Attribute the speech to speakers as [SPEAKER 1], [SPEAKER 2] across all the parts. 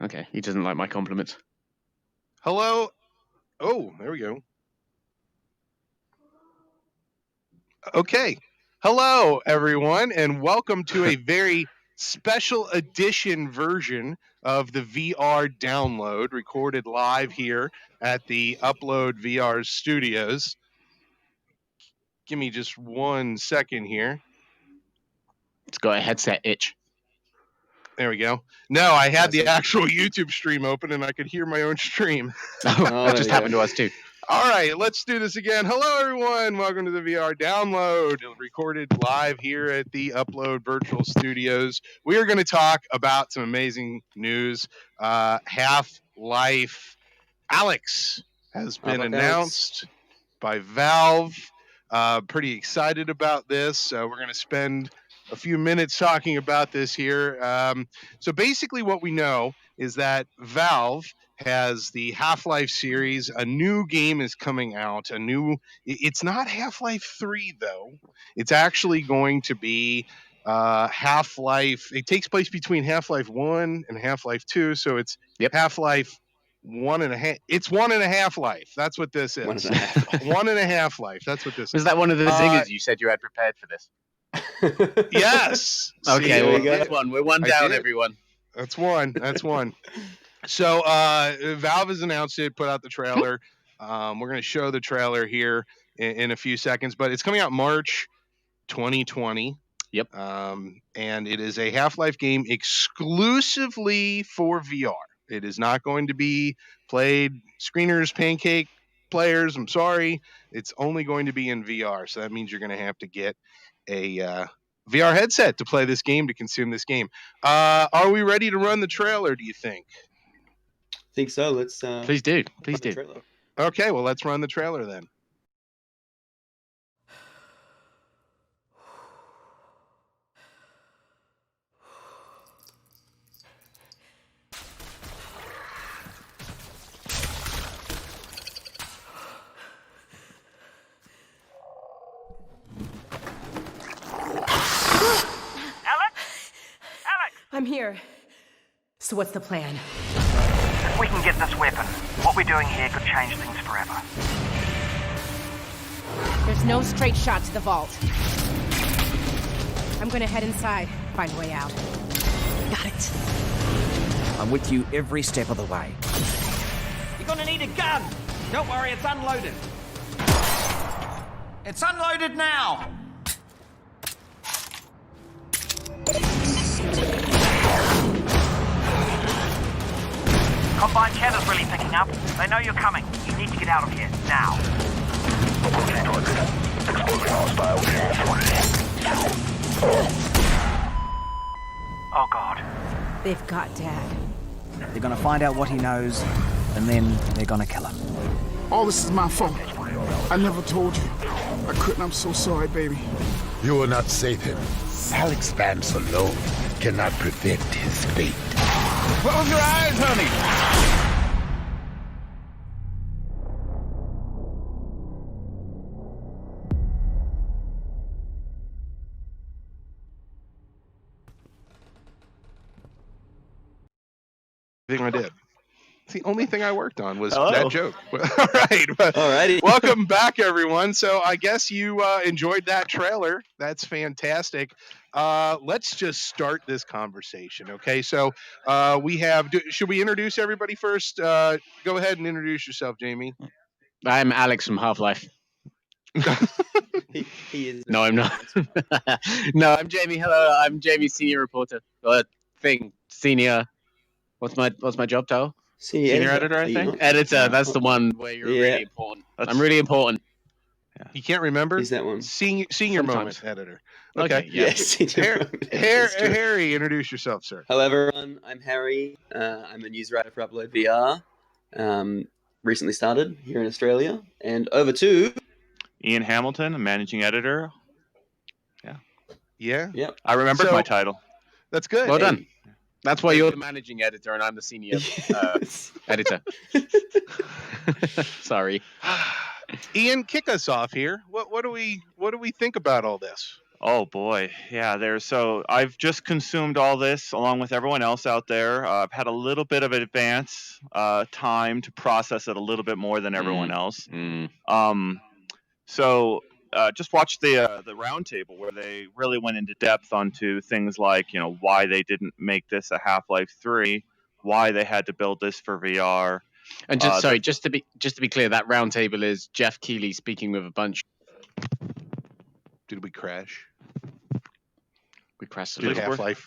[SPEAKER 1] Okay, he doesn't like my compliments.
[SPEAKER 2] Hello. Oh, there we go. Okay. Hello, everyone, and welcome to a very special edition version of the VR download recorded live here at the Upload VR studios. Give me just 1 second here.
[SPEAKER 1] It's got a headset itch.
[SPEAKER 2] There we go. No, I had the actual YouTube stream open and I could hear my own stream.
[SPEAKER 1] That just happened to us too.
[SPEAKER 2] All right, let's do this again. Hello, everyone. Welcome to the VR download, recorded live here at the Upload Virtual Studios. We are going to talk about some amazing news. Half-Life Alyx has been announced by Valve. Pretty excited about this. We're going to spend a few minutes talking about this here. So basically what we know is that Valve has the Half-Life series. A new game is coming out. It's not Half-Life 3 though. It's actually going to be Half-Life. It takes place between Half-Life 1 and Half-Life 2. So it's Half-Life 1.5. It's 1.5 life. That's what this is. 1.5 life. That's what this is.
[SPEAKER 1] Was that one of the zingers you said you had prepared for this?
[SPEAKER 2] Yes.
[SPEAKER 1] Okay, well, that's one. We're one down, everyone.
[SPEAKER 2] That's one. So Valve has announced it, put out the trailer. We're going to show the trailer here in a few seconds, but it's coming out March 2020.
[SPEAKER 1] Yep.
[SPEAKER 2] And it is a Half-Life game exclusively for VR. It is not going to be played screeners, pancake players. I'm sorry. It's only going to be in VR. So that means you're going to have to get a VR headset to play this game, to consume this game. Are we ready to run the trailer, do you think?
[SPEAKER 3] I think so. Let's
[SPEAKER 1] please do.
[SPEAKER 2] Okay, well, let's run the trailer then.
[SPEAKER 4] I'm here. So what's the plan?
[SPEAKER 5] If we can get this weapon, what we're doing here could change things forever.
[SPEAKER 4] There's no straight shot to the vault. I'm gonna head inside, find a way out. Got it.
[SPEAKER 6] I'm with you every step of the way.
[SPEAKER 7] You're gonna need a gun! Don't worry, it's unloaded. It's unloaded now!
[SPEAKER 5] Combine channel's really picking up. They know you're coming. You need to get out of here, now. Oh, God.
[SPEAKER 4] They've got Dad.
[SPEAKER 6] They're gonna find out what he knows, and then they're gonna kill him.
[SPEAKER 8] All this is my fault. I never told you. I couldn't. I'm so sorry, baby.
[SPEAKER 9] You will not save him. Alyx Vance alone cannot prevent his fate.
[SPEAKER 7] Close your eyes, honey!
[SPEAKER 2] Thing I did. It's the only thing I worked on was that joke. All right.
[SPEAKER 3] Alrighty.
[SPEAKER 2] Welcome back, everyone. So I guess you enjoyed that trailer. That's fantastic. Let's just start this conversation. Okay. So we have. Should we introduce everybody first? Go ahead and introduce yourself, Jamie.
[SPEAKER 1] I'm Alyx from Half-Life.
[SPEAKER 3] he is.
[SPEAKER 1] No, I'm not. No, I'm Jamie. Hello, I'm Jamie, senior reporter. Senior. What's my job title?
[SPEAKER 3] Senior
[SPEAKER 1] editor, I think. Editor. That's the one where you're really important. I'm really important.
[SPEAKER 2] Yeah. You can't remember?
[SPEAKER 3] Is that one?
[SPEAKER 2] Senior moment editor. Okay.
[SPEAKER 3] Yes.
[SPEAKER 2] Harry, introduce yourself, sir.
[SPEAKER 3] Hello, everyone. I'm Harry. I'm a news writer for Upload VR. Recently started here in Australia, and over to
[SPEAKER 10] Ian Hamilton, a managing editor.
[SPEAKER 2] Yeah.
[SPEAKER 3] Yep.
[SPEAKER 10] I remembered my title.
[SPEAKER 2] That's good.
[SPEAKER 1] Well done. That's why you're the managing editor and I'm the senior editor. Sorry.
[SPEAKER 2] Ian, kick us off here. What do we think about all this?
[SPEAKER 10] Oh boy, yeah. So I've just consumed all this along with everyone else out there. I've had a little bit of advance time to process it a little bit more than everyone else. Um, so just watch the roundtable where they really went into depth onto things like why they didn't make this a Half-Life 3, why they had to build this for VR.
[SPEAKER 1] And just to be clear, that roundtable is Jeff Keighley speaking with a bunch.
[SPEAKER 2] Did we crash?
[SPEAKER 1] We crashed.
[SPEAKER 2] Did Half-Life?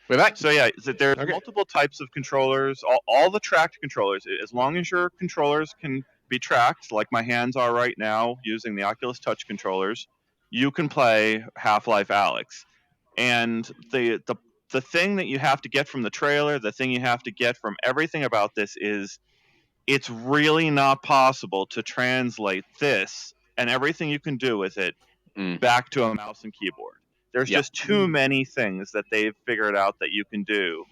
[SPEAKER 1] We're back.
[SPEAKER 10] So yeah, there's multiple types of controllers. All the tracked controllers, as long as your controllers can be tracked, like my hands are right now using the Oculus Touch controllers, you can play Half-Life Alyx. And the thing that you have to get from the trailer, the thing you have to get from everything about this is it's really not possible to translate this and everything you can do with it back to a mouse and keyboard. There's just too many things that they've figured out that you can do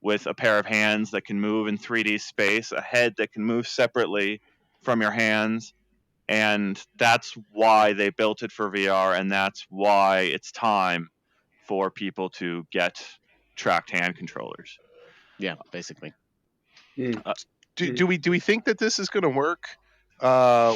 [SPEAKER 10] with a pair of hands that can move in 3D space, a head that can move separately from your hands. And that's why they built it for VR, and that's why it's time for people to get tracked hand controllers.
[SPEAKER 1] Yeah, basically.
[SPEAKER 2] Do we think that this is going to work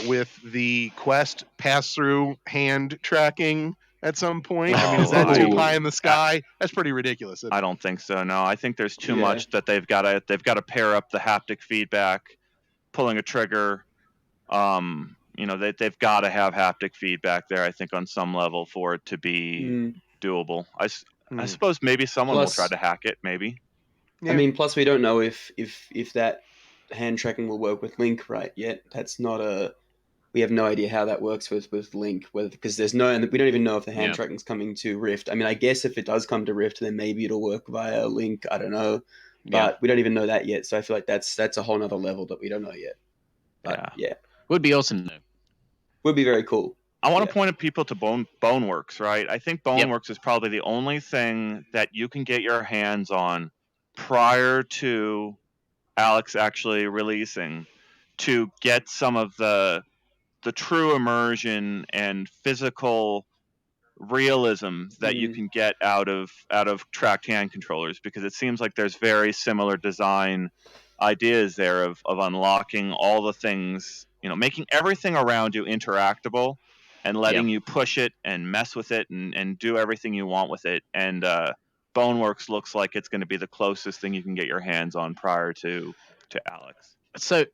[SPEAKER 2] with the Quest pass-through hand tracking at some point? I mean, is that too pie in the sky? That's pretty ridiculous.
[SPEAKER 10] I don't think so. No, I think there's too much that they've got to pair up the haptic feedback, pulling a trigger. They've got to have haptic feedback there. I think on some level for it to be doable. I suppose maybe someone will try to hack it. Maybe.
[SPEAKER 3] Yeah. I mean, plus we don't know if that hand tracking will work with Link right yet. That's not we have no idea how that works with Link, because there's no, and we don't even know if the hand tracking's coming to Rift. I mean, I guess if it does come to Rift, then maybe it'll work via Link. I don't know, but we don't even know that yet. So I feel like that's a whole nother level that we don't know yet. But, yeah,
[SPEAKER 1] would be awesome though.
[SPEAKER 3] Would be very cool.
[SPEAKER 10] I want to point people to Boneworks, right? I think Boneworks is probably the only thing that you can get your hands on prior to Alyx actually releasing to get some of the true immersion and physical realism that you can get out of tracked hand controllers, because it seems like there's very similar design ideas there of unlocking all the things, making everything around you interactable and letting you push it and mess with it and do everything you want with it. And Boneworks looks like it's going to be the closest thing you can get your hands on prior to Alyx.
[SPEAKER 1] So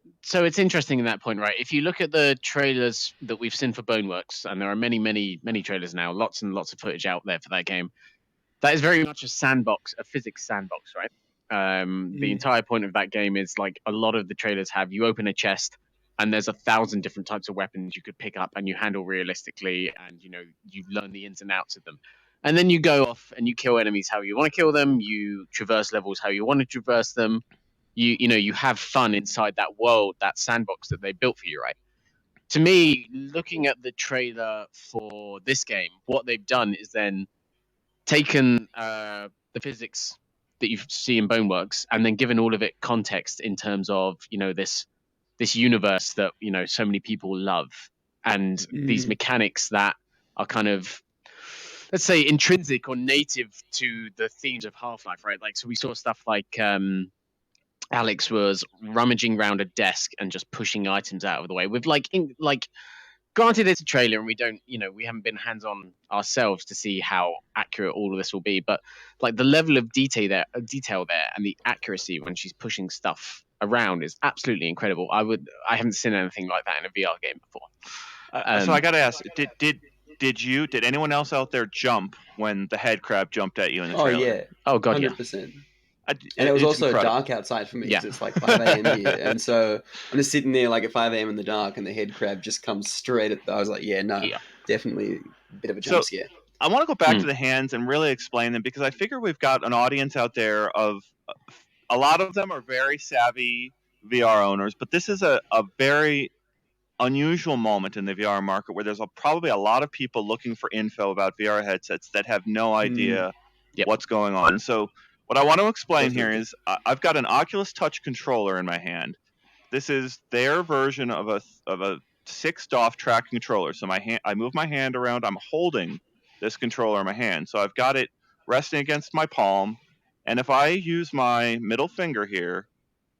[SPEAKER 1] it's interesting in that point, right? If you look at the trailers that we've seen for Boneworks, and there are many trailers now, lots and lots of footage out there for that game, that is very much a physics sandbox, right? The entire point of that game is like a lot of the trailers have you open a chest and there's 1,000 different types of weapons you could pick up and you handle realistically, and you learn the ins and outs of them. And then you go off and you kill enemies how you want to kill them, you traverse levels how you want to traverse them. You have fun inside that world, that sandbox that they built for you, right? To me, looking at the trailer for this game, what they've done is then taken the physics that you see in Boneworks and then given all of it context in terms of this universe that so many people love, and these mechanics that are kind of, let's say, intrinsic or native to the themes of Half-Life, right? Like, so we saw stuff like Alyx was rummaging around a desk and just pushing items out of the way with granted it's a trailer and we haven't been hands-on ourselves to see how accurate all of this will be, but like the level of detail there and the accuracy when she's pushing stuff around is absolutely incredible. I haven't seen anything like that in a VR game before.
[SPEAKER 10] So I gotta ask, did anyone else out there jump when the head crab jumped at you in the trailer?
[SPEAKER 3] Oh yeah.
[SPEAKER 1] Oh god,
[SPEAKER 3] 100%. And it was also dark outside for me because it's like 5 a.m. here. And so I'm just sitting there like at 5 a.m. in the dark and the head crab just comes straight at I was like, definitely a bit of a jump scare.
[SPEAKER 10] I want to go back to the hands and really explain them, because I figure we've got an audience out there of a lot of them are very savvy VR owners, but this is a very unusual moment in the VR market where there's probably a lot of people looking for info about VR headsets that have no idea what's going on. So what I want to explain here is I've got an Oculus Touch controller in my hand. This is their version of a 6 DOF tracking controller. So I move my hand around. I'm holding this controller in my hand. So I've got it resting against my palm, and if I use my middle finger here,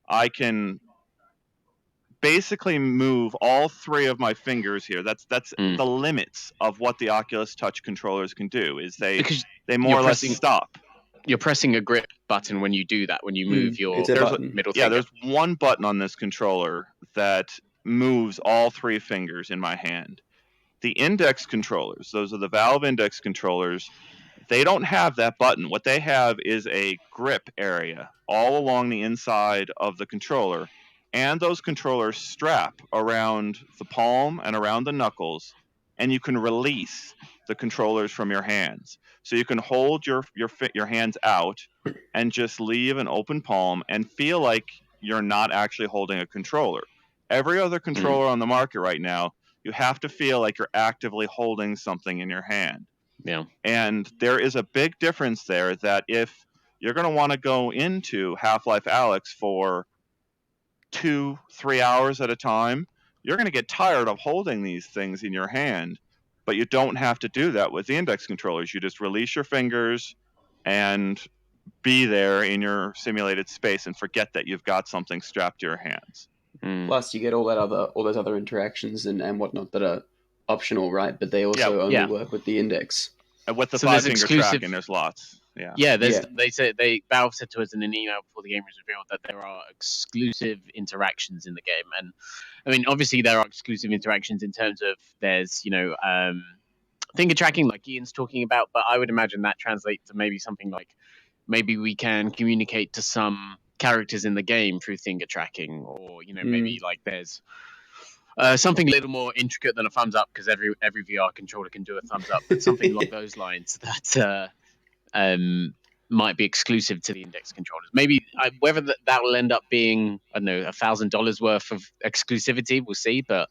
[SPEAKER 10] I can basically move all 3 of my fingers here. That's the limits of what the Oculus Touch controllers can do. Is they more or less stop.
[SPEAKER 1] You're pressing a grip button when you do that. When you move your middle finger.
[SPEAKER 10] There's one button on this controller that moves all 3 fingers in my hand. The index controllers, those are the Valve index controllers, they don't have that button. What they have is a grip area all along the inside of the controller, and those controllers strap around the palm and around the knuckles, and you can release the controllers from your hands. So you can hold your hands out and just leave an open palm and feel like you're not actually holding a controller. Every other controller on the market right now, you have to feel like you're actively holding something in your hand.
[SPEAKER 1] Yeah.
[SPEAKER 10] And there is a big difference there that if you're going to want to go into Half-Life Alyx for 2-3 hours at a time, you're going to get tired of holding these things in your hand. But you don't have to do that with the index controllers. You just release your fingers and be there in your simulated space and forget that you've got something strapped to your hands.
[SPEAKER 3] Plus, you get all those other interactions and whatnot that are optional, right? But they also only work with the index.
[SPEAKER 10] And with the 5-finger tracking, there's lots.
[SPEAKER 1] Valve said to us in an email before the game was revealed that there are exclusive interactions in the game, and I mean, obviously there are exclusive interactions in terms of there's finger tracking, like Ian's talking about, but I would imagine that translates to maybe something like maybe we can communicate to some characters in the game through finger tracking, or maybe like there's something a little more intricate than a thumbs up, because every VR controller can do a thumbs up, but something along those lines that might be exclusive to the index controllers. Maybe whether that will end up being, I don't know, $1,000 worth of exclusivity, we'll see. But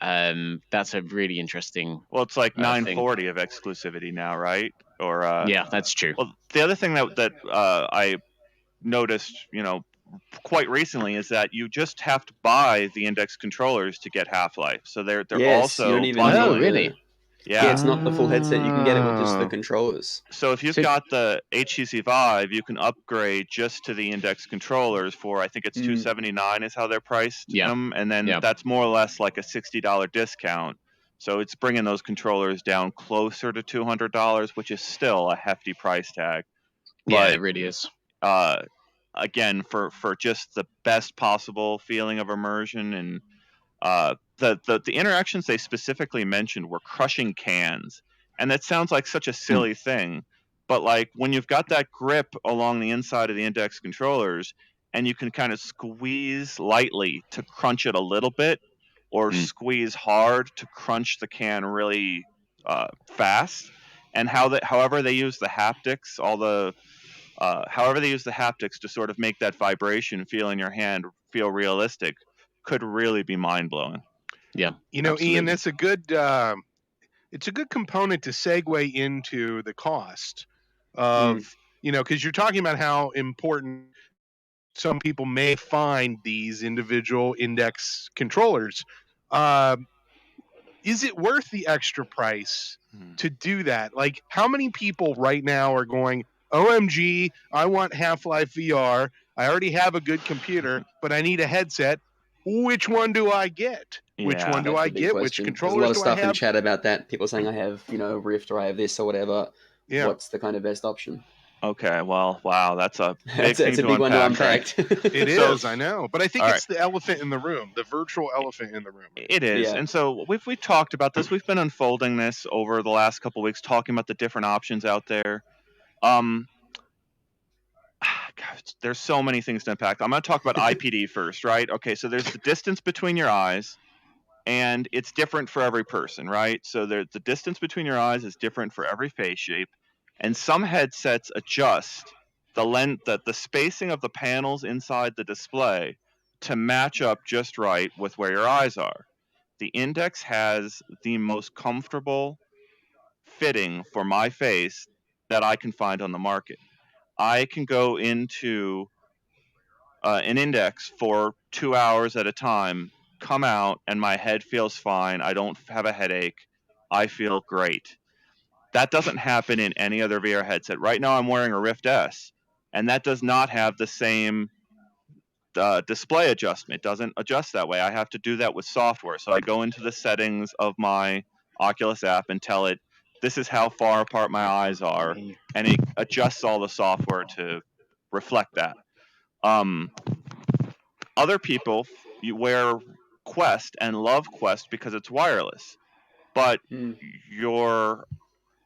[SPEAKER 1] that's a really interesting.
[SPEAKER 10] Well, it's like $940 of exclusivity now, right? Or
[SPEAKER 1] yeah, that's true.
[SPEAKER 10] Well, the other thing that I noticed, quite recently, is that you just have to buy the index controllers to get Half-Life. So they're also
[SPEAKER 3] you don't even
[SPEAKER 1] really.
[SPEAKER 3] Yeah, it's not the full headset. You can get it with just the controllers.
[SPEAKER 10] So if you've got the HTC Vive, you can upgrade just to the index controllers for, I think it's $279 is how they're priced.
[SPEAKER 1] Yeah.
[SPEAKER 10] And then that's more or less like a $60 discount. So it's bringing those controllers down closer to $200, which is still a hefty price tag.
[SPEAKER 1] Yeah, it really is.
[SPEAKER 10] Again, for just the best possible feeling of immersion, and the interactions they specifically mentioned were crushing cans, and that sounds like such a silly thing, but like when you've got that grip along the inside of the index controllers, and you can kind of squeeze lightly to crunch it a little bit, or squeeze hard to crunch the can really fast, and however they use the haptics, however they use the haptics to sort of make that vibration feel in your hand feel realistic, could really be mind-blowing.
[SPEAKER 1] Yeah,
[SPEAKER 2] absolutely. Ian, it's a good component to segue into the cost of because you're talking about how important some people may find these individual index controllers. Is it worth the extra price to do that? Like, how many people right now are going, OMG, I want Half-Life VR. I already have a good computer, but I need a headset. Which one do I get? Which one do I get? Which controllers do I have?
[SPEAKER 3] There's a lot of stuff in chat about that. People saying I have, Rift, or I have this or whatever.
[SPEAKER 2] Yeah.
[SPEAKER 3] What's the kind of best option?
[SPEAKER 10] Okay, well, wow, that's a big thing
[SPEAKER 3] it's a big one to unpack.
[SPEAKER 2] It is, I know. But I think it's the elephant in the room, the virtual elephant in the room.
[SPEAKER 10] It is. Yeah. And so we've talked about this. We've been unfolding this over the last couple of weeks, talking about the different options out there. God, there's so many things to unpack. I'm going to talk about IPD first, right? Okay, so there's the distance between your eyes, and it's different for every person, right? So the distance between your eyes is different for every face shape, and some headsets adjust the spacing of the panels inside the display to match up just right with where your eyes are. The Index has the most comfortable fitting for my face that I can find on the market. I can go into an Index for 2 hours at a time, come out, and my head feels fine. I don't have a headache. I feel great. That doesn't happen in any other VR headset. Right now, I'm wearing a Rift S, and that does not have the same display adjustment. It doesn't adjust that way. I have to do that with software. So I go into the settings of my Oculus app and tell it, this is how far apart my eyes are, and it adjusts all the software to reflect that. Other people, you wear Quest and love Quest because it's wireless, but you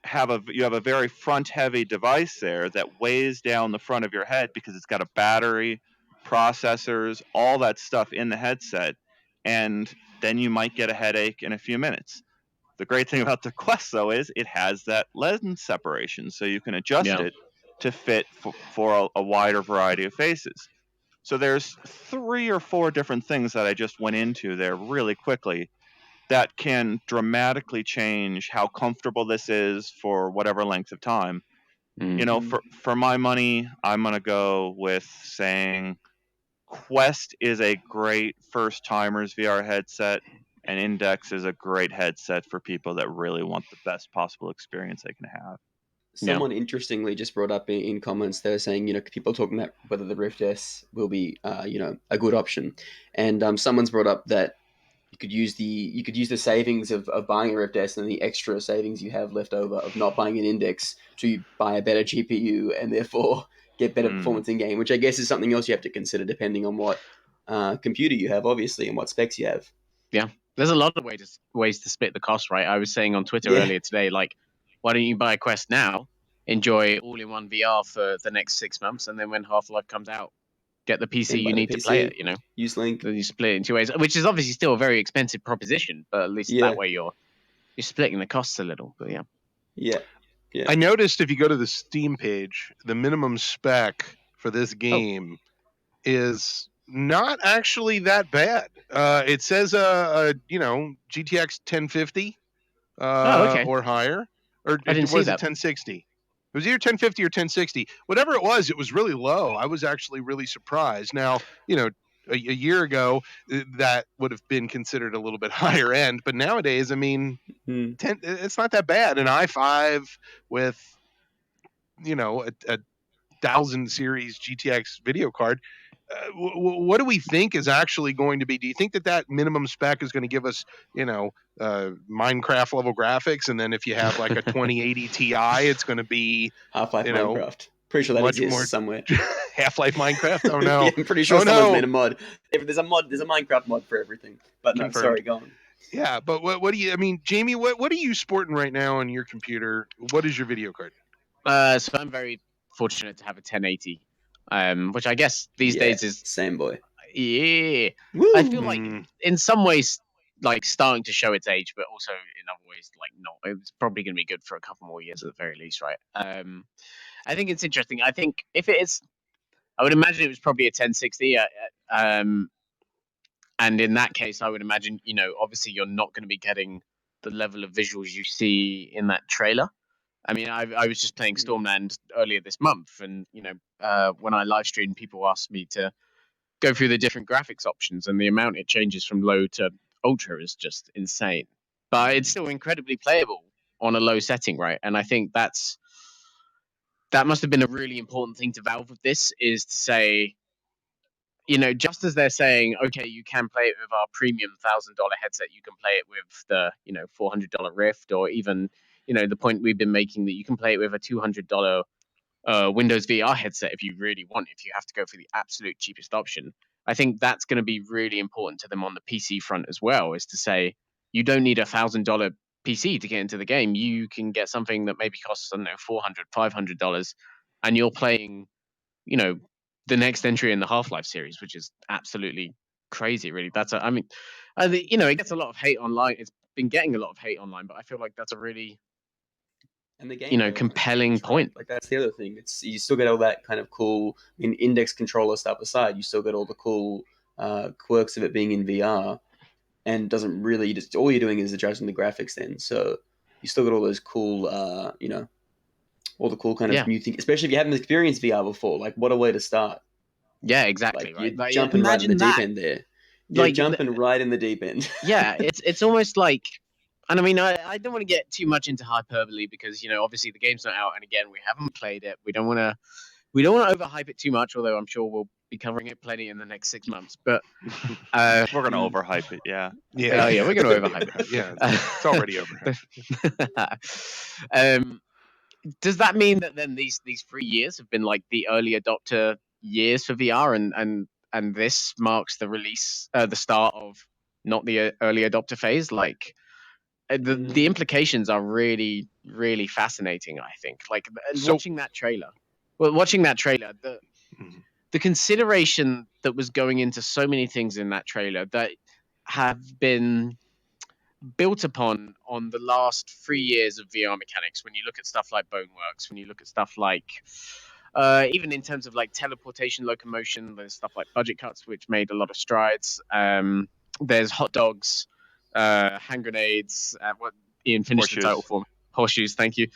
[SPEAKER 10] have a very front heavy device there that weighs down the front of your head because it's got a battery, processors, all that stuff in the headset, and then you might get a headache in a few minutes. The great thing about the Quest, though, is it has that lens separation, so you can adjust it to fit for a wider variety of faces. So there's 3 or 4 different things that I just went into there really quickly that can dramatically change how comfortable this is for whatever length of time. You know, for my money, I'm going to go with saying Quest is a great first timers VR headset, and Index is a great headset for people that really want the best possible experience they can have.
[SPEAKER 3] Someone interestingly just brought up in comments, they're saying, people talking about whether the Rift S will be, a good option. And someone's brought up that you could use the savings of buying a Rift S and the extra savings you have left over of not buying an Index to buy a better GPU and therefore get better performance in game, which I guess is something else you have to consider depending on what computer you have, obviously, and what specs you have.
[SPEAKER 1] Yeah, there's a lot of ways to split the cost, right? I was saying on Twitter earlier today, like, why don't you buy a Quest now, enjoy all-in-one VR for the next 6 months, and then when Half-Life comes out, get the PC you need to play it,
[SPEAKER 3] Use Link.
[SPEAKER 1] Then you split it in 2 ways, which is obviously still a very expensive proposition, but at least that way you're splitting the costs a little. But
[SPEAKER 3] yeah.
[SPEAKER 2] I noticed if you go to the Steam page, the minimum spec for this game is not actually that bad. It says GTX 1050 or higher, or
[SPEAKER 1] I didn't see that.
[SPEAKER 2] 1060. It was either 1050 or 1060. Whatever it was really low. I was actually really surprised. Now, a year ago, that would have been considered a little bit higher end, but nowadays, I mean, it's not that bad. An i5 with, a 1000 series GTX video card. What do we think is actually going to be? Do you think that minimum spec is going to give us, Minecraft level graphics, and then if you have like a 2080 Ti, it's going to be
[SPEAKER 3] Half-Life Minecraft? Pretty sure that exists somewhere.
[SPEAKER 2] Half-Life Minecraft? Oh no!
[SPEAKER 3] Yeah, I'm pretty sure someone's made a mod. If there's a Minecraft mod for everything. But no, sorry, go on.
[SPEAKER 2] Yeah, but what do you? I mean, Jamie, what are you sporting right now on your computer? What is your video card?
[SPEAKER 1] So I'm very fortunate to have a 1080. Which I guess these days is
[SPEAKER 3] same boy.
[SPEAKER 1] Yeah,
[SPEAKER 3] Woo!
[SPEAKER 1] I feel like in some ways, like starting to show its age, but also in other ways, like not. It's probably going to be good for a couple more years at the very least, right? I think it's interesting. I think if it is, I would imagine it was probably a 1060. And in that case, I would imagine, obviously you're not going to be getting the level of visuals you see in that trailer. I mean, I was just playing Stormland earlier this month, and when I live streamed, people asked me to go through the different graphics options, and the amount it changes from low to ultra is just insane. But it's still incredibly playable on a low setting, right? And I think that must have been a really important thing to Valve with this, is to say, just as they're saying, okay, you can play it with our premium $1,000 headset, you can play it with the $400 Rift, or even the point we've been making that you can play it with a $200 Windows VR headset if you really want, if you have to go for the absolute cheapest option. I think that's going to be really important to them on the PC front as well, is to say you don't need a $1,000 PC to get into the game. You can get something that maybe costs, I don't know, $400, $500, and you're playing, the next entry in the Half-Life series, which is absolutely crazy, really. It gets a lot of hate online. It's been getting a lot of hate online, but I feel like that's a really
[SPEAKER 3] and the game
[SPEAKER 1] compelling point.
[SPEAKER 3] Like that's the other thing. It's you still get all that kind of cool index controller stuff aside. You still get all the cool quirks of it being in VR, and doesn't really just all you're doing is adjusting the graphics. Then so you still get all those cool, all the cool kind of new things. Especially if you haven't experienced VR before. Like what a way to start.
[SPEAKER 1] Yeah, exactly.
[SPEAKER 3] Like, you're jumping right in the deep end there. You're jumping right in the deep end.
[SPEAKER 1] Yeah, it's almost like And I mean, I don't want to get too much into hyperbole because obviously the game's not out, and again we haven't played it. We don't want to overhype it too much, although I'm sure we'll be covering it plenty in the next 6 months. But
[SPEAKER 10] we're gonna overhype it, yeah.
[SPEAKER 1] Yeah, we're gonna overhype it.
[SPEAKER 2] Yeah, it's already overhyped.
[SPEAKER 1] Does that mean that then these 3 years have been like the early adopter years for VR, and this marks the release, the start of not the early adopter phase? Like the implications are really, really fascinating. I think, like, watching that trailer, the consideration that was going into so many things in that trailer that have been built upon on the last 3 years of VR mechanics. When you look at stuff like Boneworks, when you look at stuff like even in terms of like teleportation, locomotion, there's stuff like budget cuts, which made a lot of strides. There's hot dogs, hand grenades. What Ian finished the title for? Horseshoes. Thank you.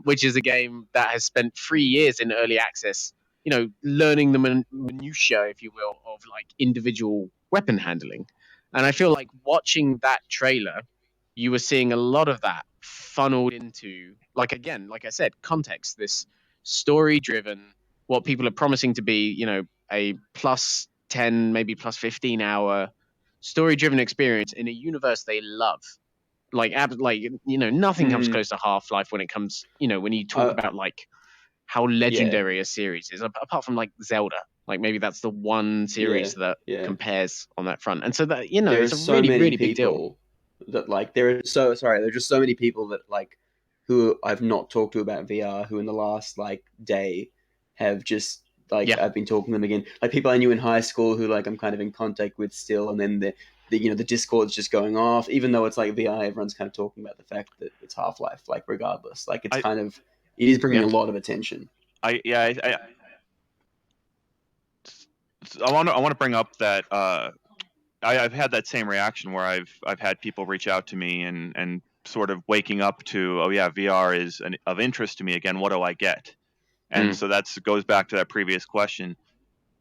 [SPEAKER 1] Which is a game that has spent 3 years in early access, learning the minutiae, if you will, of like individual weapon handling. And I feel like watching that trailer, you were seeing a lot of that funneled into, like, again, like I said, context, this story-driven, what people are promising to be, a plus 10, maybe plus 15 hour story-driven experience in a universe they love. Nothing comes close to Half-Life when it comes, when you talk about like how legendary a series is, apart from like Zelda. Like maybe that's the one series that compares on that front. And so that, it's a really, really big deal.
[SPEAKER 3] That like there are just so many people that like who I've not talked to about VR who in the last like day have just like I've been talking to them again. Like people I knew in high school who like I'm kind of in contact with still, and then the Discord's just going off, even though it's like VR, everyone's kind of talking about the fact that it's Half-Life, like regardless. Like it is bringing a lot of attention.
[SPEAKER 10] I want to bring up that I've had that same reaction where I've had people reach out to me and sort of waking up to, oh yeah, VR is of interest to me again. What do I get? And so that goes back to that previous question.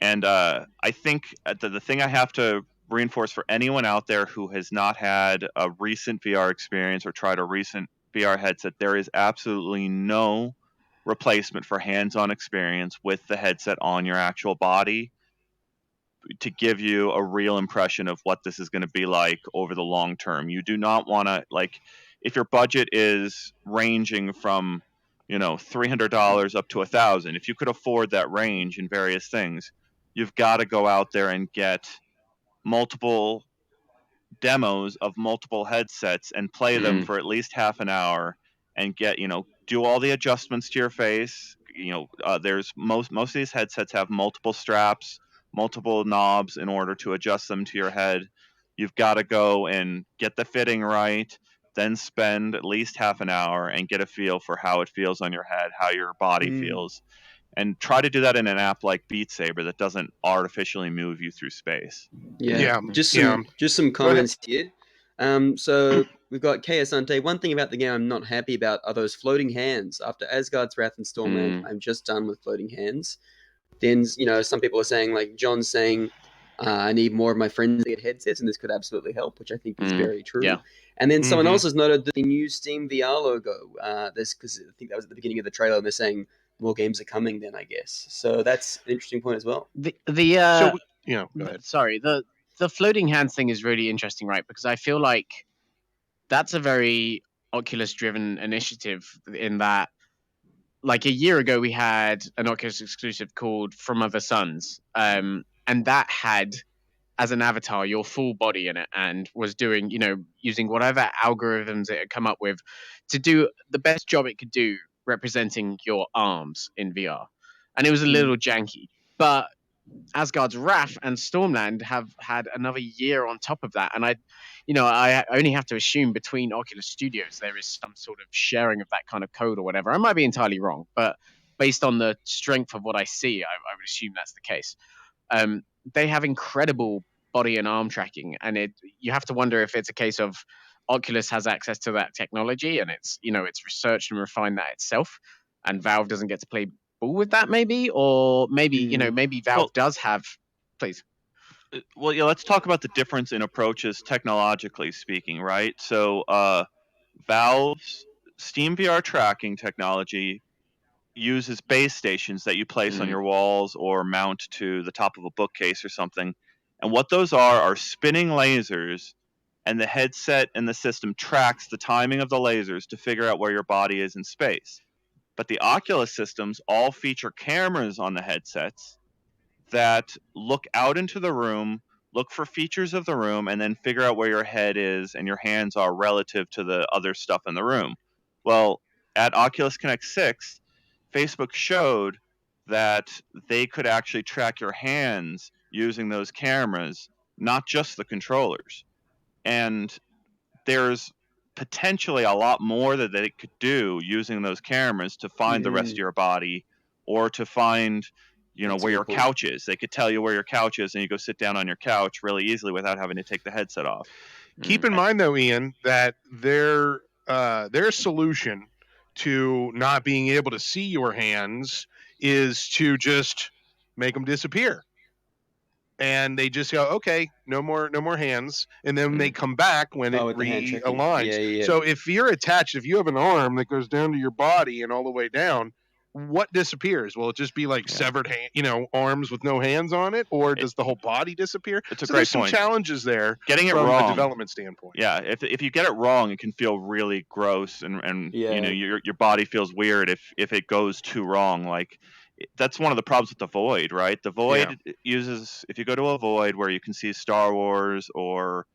[SPEAKER 10] And I think the thing I have to reinforce for anyone out there who has not had a recent VR experience or tried a recent VR headset, there is absolutely no replacement for hands-on experience with the headset on your actual body to give you a real impression of what this is going to be like over the long term. You do not want to, like, if your budget is ranging from $300 up to $1,000, if you could afford that range in various things, you've got to go out there and get multiple demos of multiple headsets and play them for at least half an hour and get do all the adjustments to your face. There's most of these headsets have multiple straps, multiple knobs in order to adjust them to your head. You've got to go and get the fitting right, then spend at least half an hour and get a feel for how it feels on your head, how your body feels, and try to do that in an app like Beat Saber that doesn't artificially move you through space.
[SPEAKER 3] Just some comments here. So we've got KS Ante. One thing about the game I'm not happy about are those floating hands. After Asgard's Wrath and Stormland, I'm just done with floating hands. Then, some people are saying, like John's saying, I need more of my friends to get headsets, and this could absolutely help, which I think is very true.
[SPEAKER 1] Yeah.
[SPEAKER 3] And then someone else has noted that the new Steam VR logo, because I think that was at the beginning of the trailer, and they're saying more games are coming then, I guess. So that's an interesting point as well.
[SPEAKER 1] Go ahead. Sorry, the floating hands thing is really interesting, right? Because I feel like that's a very Oculus-driven initiative in that, like a year ago, we had an Oculus exclusive called From Other Suns, and that had as an avatar your full body in it and was doing, using whatever algorithms it had come up with to do the best job it could do representing your arms in VR. And it was a little janky, but Asgard's Wrath and Stormland have had another year on top of that. And I only have to assume between Oculus Studios, there is some sort of sharing of that kind of code or whatever. I might be entirely wrong, but based on the strength of what I see, I would assume that's the case. They have incredible body and arm tracking, and you have to wonder if it's a case of Oculus has access to that technology and it's researched and refined that itself, and Valve doesn't get to play ball with that, maybe, or maybe maybe Valve does have. Please.
[SPEAKER 10] Well, yeah, let's talk about the difference in approaches technologically speaking, right? So, Valve's Steam VR tracking technology uses base stations that you place on your walls or mount to the top of a bookcase or something. And what those are spinning lasers, and the headset and the system tracks the timing of the lasers to figure out where your body is in space. But the Oculus systems all feature cameras on the headsets that look out into the room, look for features of the room, and then figure out where your head is and your hands are relative to the other stuff in the room. Well, at Oculus Connect 6, Facebook showed that they could actually track your hands using those cameras, not just the controllers. And there's potentially a lot more that they could do using those cameras to find the rest of your body, or to find,
[SPEAKER 3] That's
[SPEAKER 10] where
[SPEAKER 3] really
[SPEAKER 10] your
[SPEAKER 3] cool.
[SPEAKER 10] couch is. They could tell you where your couch is, and you go sit down on your couch really easily without having to take the headset off.
[SPEAKER 2] Keep in mind, though, Ian, that their solution to not being able to see your hands is to just make them disappear. And they just go, okay, no more hands, and then they come back when it
[SPEAKER 3] with the hand tracking.
[SPEAKER 2] realigns.
[SPEAKER 3] Yeah.
[SPEAKER 2] So if you're attached, if you have an arm that goes down to your body and all the way down, what disappears? Will it just be like severed arms with no hands on it, or does the whole body disappear?
[SPEAKER 10] It's a
[SPEAKER 2] so
[SPEAKER 10] great
[SPEAKER 2] there's some
[SPEAKER 10] point.
[SPEAKER 2] challenges there
[SPEAKER 10] Getting it
[SPEAKER 2] from
[SPEAKER 10] wrong,
[SPEAKER 2] a development standpoint.
[SPEAKER 10] Yeah, if you get it wrong, it can feel really gross, and your body feels weird if it goes too wrong. Like, that's one of the problems with the Void, right? The Void uses, if you go to a Void where you can see Star Wars or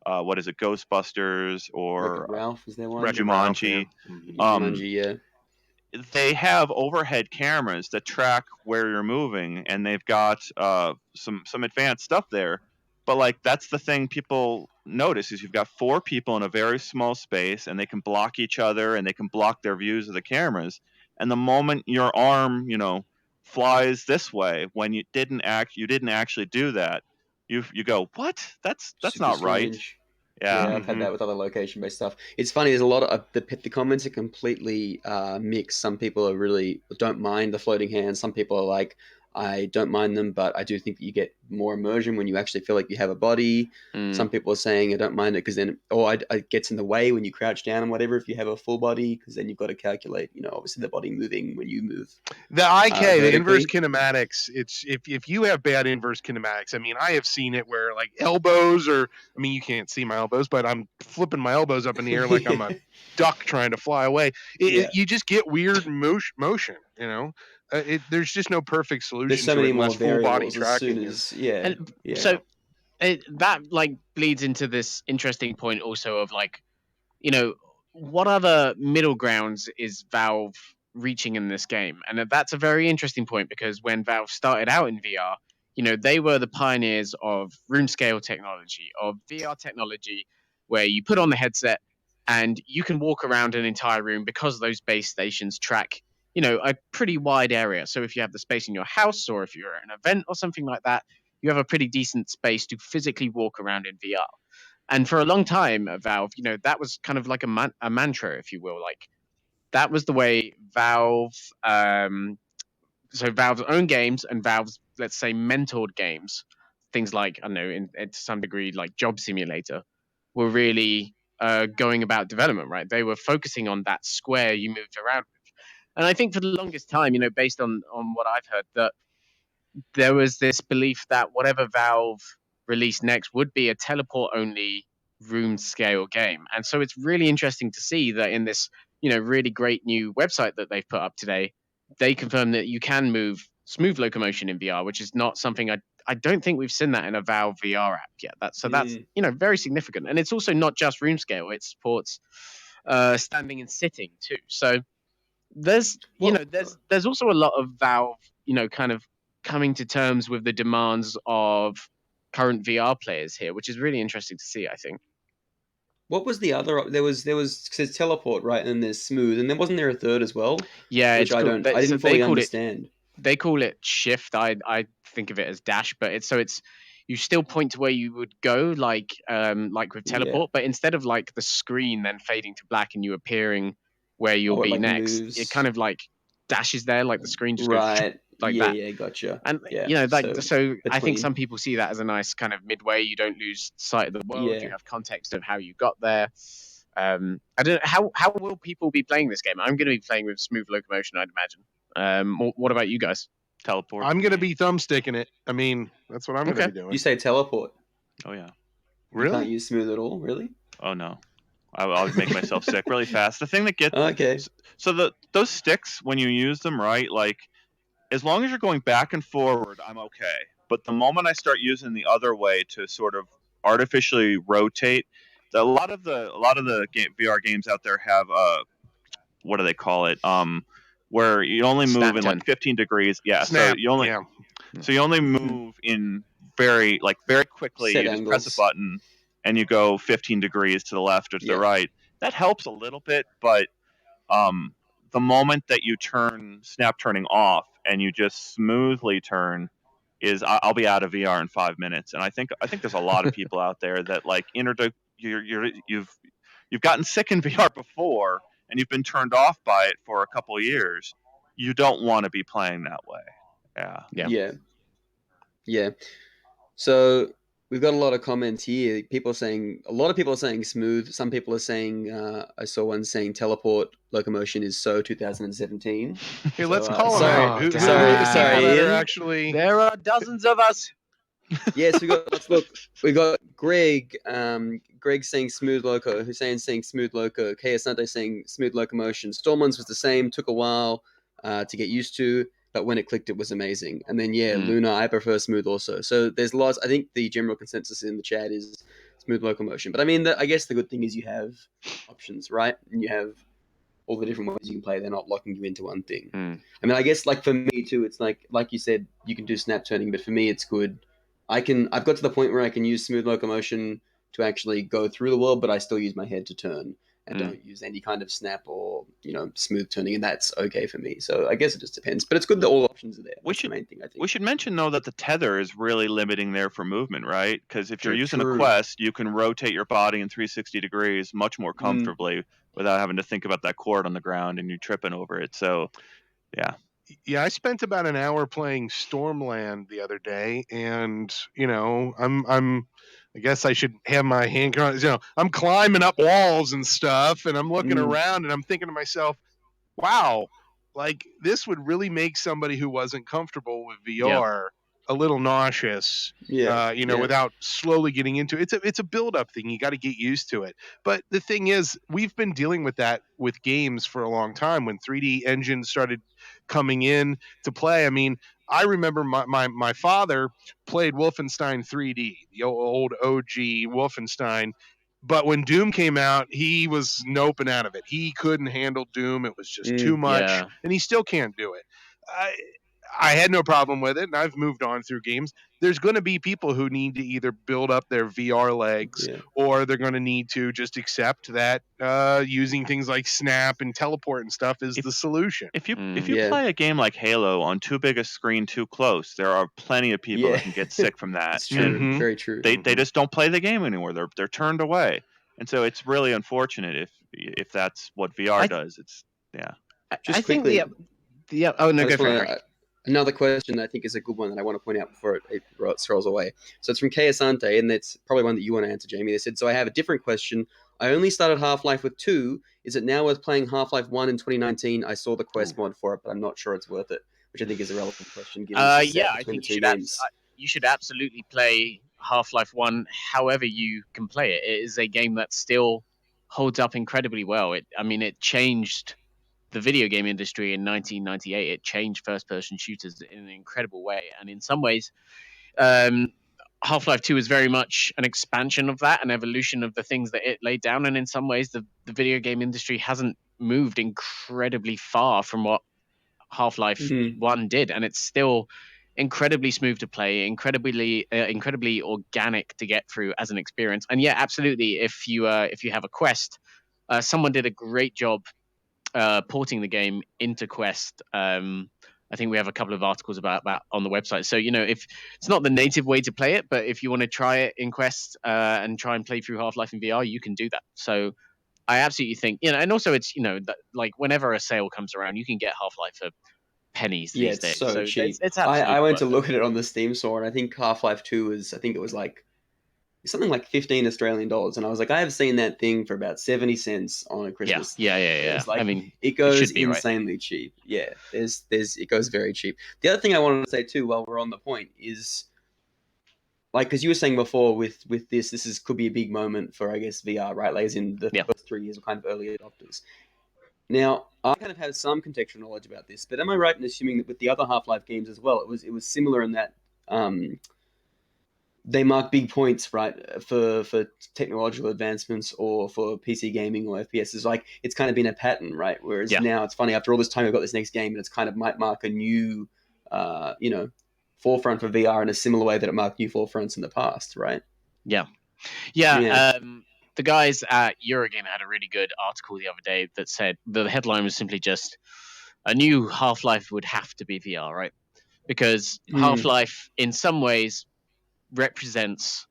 [SPEAKER 10] what is it, Ghostbusters or
[SPEAKER 3] Wreck-It Ralph, is there one?
[SPEAKER 10] Jumanji.
[SPEAKER 3] Jumanji, yeah.
[SPEAKER 10] They have overhead cameras that track where you're moving, and they've got some advanced stuff there. But like, that's the thing people notice is you've got 4 people in a very small space, and they can block each other, and they can block their views of the cameras. And the moment your arm, flies this way, when you didn't actually do that, you go, what? That's
[SPEAKER 3] Super
[SPEAKER 10] not right.
[SPEAKER 3] strange.
[SPEAKER 10] Yeah,
[SPEAKER 3] I've had that with other location-based stuff. It's funny. There's a lot of the comments are completely mixed. Some people are really don't mind the floating hands. Some people are like, I don't mind them, but I do think that you get more immersion when you actually feel like you have a body. Some people are saying I don't mind it because then, it gets in the way when you crouch down and whatever. If you have a full body, because then you've got to calculate, obviously the body moving when you move.
[SPEAKER 2] The IK, the inverse
[SPEAKER 3] vertically.
[SPEAKER 2] kinematics. It's if you have bad inverse kinematics. I mean, I have seen it where like elbows, or I mean, you can't see my elbows, but I'm flipping my elbows up in the air like I'm a duck trying to fly away. You just get weird motion. There's just no perfect solution.
[SPEAKER 3] There's so
[SPEAKER 2] to
[SPEAKER 3] many
[SPEAKER 2] it
[SPEAKER 3] more
[SPEAKER 2] unless full body
[SPEAKER 3] variables
[SPEAKER 2] tracking.
[SPEAKER 3] as soon as
[SPEAKER 1] So that like bleeds into this interesting point also of like, what other middle grounds is Valve reaching in this game? And that's a very interesting point, because when Valve started out in VR, they were the pioneers of room scale technology, of VR technology, where you put on the headset and you can walk around an entire room because those base stations track, a pretty wide area. So if you have the space in your house, or if you're at an event or something like that, you have a pretty decent space to physically walk around in VR. And for a long time at Valve, that was kind of like a mantra, if you will. Like, that was the way Valve, so Valve's own games and Valve's, let's say, mentored games, things like, I don't know, to some degree, like Job Simulator, were really going about development, right? They were focusing on that square you moved around with. And I think for the longest time, based on what I've heard, that there was this belief that whatever Valve released next would be a teleport only room scale game. And so it's really interesting to see that in this, really great new website that they've put up today, they confirm that you can move smooth locomotion in VR, which is not something I don't think we've seen that in a Valve VR app yet. That's very significant. And it's also not just room scale, it supports standing and sitting too. So there's there's also a lot of Valve, kind of coming to terms with the demands of current VR players here, which is really interesting to see, I think.
[SPEAKER 3] What was the other? There was says teleport, right? And then there's smooth, and then wasn't there a third as well?
[SPEAKER 1] Yeah,
[SPEAKER 3] which I didn't fully understand.
[SPEAKER 1] They call it shift. I think of it as dash, but it's you still point to where you would go, like with teleport, but instead of like the screen then fading to black and you appearing where you'll be next,
[SPEAKER 3] moves.
[SPEAKER 1] it kind of like dashes there, like the screen just
[SPEAKER 3] right.
[SPEAKER 1] goes. like
[SPEAKER 3] yeah,
[SPEAKER 1] that.
[SPEAKER 3] Yeah, gotcha.
[SPEAKER 1] And
[SPEAKER 3] Yeah,
[SPEAKER 1] so I think
[SPEAKER 3] between-
[SPEAKER 1] some people see that as a nice kind of midway. You don't lose sight of the world.
[SPEAKER 3] Yeah.
[SPEAKER 1] You have context of how you got there. I don't know how will people be playing this game. I'm going to be playing with smooth locomotion, I'd imagine. What about you guys?
[SPEAKER 10] Teleport.
[SPEAKER 2] I'm going to be thumbsticking it. I mean, that's what I'm going to
[SPEAKER 1] Okay.
[SPEAKER 2] be doing.
[SPEAKER 3] You say teleport.
[SPEAKER 10] Oh yeah.
[SPEAKER 3] You
[SPEAKER 2] Really?
[SPEAKER 3] can't use smooth at all, really?
[SPEAKER 10] Oh no. I would make myself sick really fast. The thing that gets
[SPEAKER 3] Okay.
[SPEAKER 10] so those sticks, when you use them, right, like as long as you're going back and forward, I'm okay. But the moment I start using the other way to sort of artificially rotate, a lot of the VR games out there have what do they call it? Where you only move
[SPEAKER 1] Snap
[SPEAKER 10] in
[SPEAKER 1] turn.
[SPEAKER 10] like 15 degrees. Yeah,
[SPEAKER 2] Snap.
[SPEAKER 10] so you only move in very quickly.
[SPEAKER 3] Set
[SPEAKER 10] You just press a
[SPEAKER 3] angles.
[SPEAKER 10] button and you go 15 degrees to the left or to the right. That helps a little bit, but the moment that you turn snap turning off and you just smoothly turn is I'll be out of VR in 5 minutes. And I think there's a lot of people out there that like you've gotten sick in VR before and you've been turned off by it for a couple of years. You don't want to be playing that way.
[SPEAKER 3] Yeah. So we've got a lot of comments here. A lot of people are saying smooth. Some people are saying, I saw one saying teleport locomotion is so 2017.
[SPEAKER 2] Hey, let's call them
[SPEAKER 3] sorry,
[SPEAKER 2] out. Who
[SPEAKER 3] sorry,
[SPEAKER 2] are the
[SPEAKER 3] sorry,
[SPEAKER 2] people that
[SPEAKER 3] Ian.
[SPEAKER 2] are actually...
[SPEAKER 1] There are dozens of us.
[SPEAKER 3] Yes, we got Greg. Greg saying smooth loco. Hussein saying smooth loco. Kay Asante saying smooth locomotion. Stormlands was the same. Took a while to get used to, but when it clicked, it was amazing. And then Luna, I prefer smooth also. So there's lots. I think the general consensus in the chat is smooth locomotion. But I mean, I guess the good thing is you have options, right? And you have all the different ways you can play. They're not locking you into one thing. I mean, I guess like for me too, it's like you said, you can do snap turning, but for me, it's good. I've got to the point where I can use smooth locomotion to actually go through the world, but I still use my head to turn and don't use any kind of snap or smooth turning, and that's okay for me. So I guess it just depends, but it's good that all options are there. That's the main thing, I think.
[SPEAKER 10] We should mention though that the tether is really limiting there for movement, right? Because if you're using
[SPEAKER 3] True.
[SPEAKER 10] a Quest, you can rotate your body in 360 degrees much more comfortably without having to think about that cord on the ground and you tripping over it. So, yeah.
[SPEAKER 2] Yeah, I spent about an hour playing Stormland the other day, and I guess I should have my hand. I'm climbing up walls and stuff, and I'm looking around, and I'm thinking to myself, "Wow, like this would really make somebody who wasn't comfortable with VR a little nauseous." Without slowly getting into it. It's a build-up thing. You got to get used to it. But the thing is, we've been dealing with that with games for a long time. When 3D engines started coming in to play, I mean, I remember my father played Wolfenstein 3D, the old OG Wolfenstein. But when Doom came out, he was noping out of it. He couldn't handle Doom. It was just too much, and he still can't do it. I had no problem with it, and I've moved on through games. There's going to be people who need to either build up their VR legs or they're going to need to just accept that using things like Snap and Teleport and stuff is the solution.
[SPEAKER 10] If you play a game like Halo on too big a screen too close, there are plenty of people that can get sick from that.
[SPEAKER 3] It's true. Very true.
[SPEAKER 10] They just don't play the game anymore. They're turned away. And so it's really unfortunate if that's what VR does. It's
[SPEAKER 3] Just
[SPEAKER 1] I think
[SPEAKER 3] quickly,
[SPEAKER 1] oh no, go for it.
[SPEAKER 3] Another question I think is a good one that I want to point out before it scrolls away. So it's from Kay Asante, and that's probably one that you want to answer, Jamie. They said, so I have a different question. I only started Half-Life with 2. Is it now worth playing Half-Life 1 in 2019? I saw the Quest mod for it, but I'm not sure it's worth it, which I think is a relevant question. Given
[SPEAKER 1] I think you should absolutely play Half-Life 1 however you can play it. It is a game that still holds up incredibly well. It changed the video game industry in 1998. It changed first-person shooters in an incredible way, and in some ways, Half-Life 2 is very much an expansion of that, an evolution of the things that it laid down. And in some ways, the video game industry hasn't moved incredibly far from what Half-Life 1 did, and it's still incredibly smooth to play, incredibly organic to get through as an experience. And yeah, absolutely, if you have a Quest, someone did a great job porting the game into Quest. I think we have a couple of articles about that on the website. So, if it's not the native way to play it, but if you want to try it in Quest and try and play through Half-Life in VR, you can do that. So I absolutely think, and also it's, that, like whenever a sale comes around, you can get Half-Life for pennies
[SPEAKER 3] Yeah,
[SPEAKER 1] these
[SPEAKER 3] it's
[SPEAKER 1] days.
[SPEAKER 3] so cheap.
[SPEAKER 1] It's
[SPEAKER 3] I
[SPEAKER 1] absolutely
[SPEAKER 3] went to
[SPEAKER 1] worth it.
[SPEAKER 3] look at it on the Steam store, and I think Half-Life 2 was, I think it was like something like 15 Australian dollars, and I was like, I have seen that thing for about 70 cents on a Christmas.
[SPEAKER 1] Yeah.
[SPEAKER 3] It's like,
[SPEAKER 1] I mean,
[SPEAKER 3] it goes
[SPEAKER 1] should be, right?
[SPEAKER 3] insanely cheap. Yeah, it goes very cheap. The other thing I wanted to say too, while we're on the point, is like, because you were saying before with this could be a big moment for, I guess, VR, right? Like, as in the first 3 years were kind of early adopters. Now, I kind of have some contextual knowledge about this, but am I right in assuming that with the other Half-Life games as well, it was similar in that they mark big points, right, for technological advancements or for PC gaming or FPS. It's like, it's kind of been a pattern, right? Whereas now it's funny, after all this time, we've got this next game, and it's kind of might mark a new, forefront for VR in a similar way that it marked new forefronts in the past, right?
[SPEAKER 1] Yeah. The guys at Eurogame had a really good article the other day that said the headline was simply just, a new Half-Life would have to be VR, right? Because Half-Life, in some ways, represents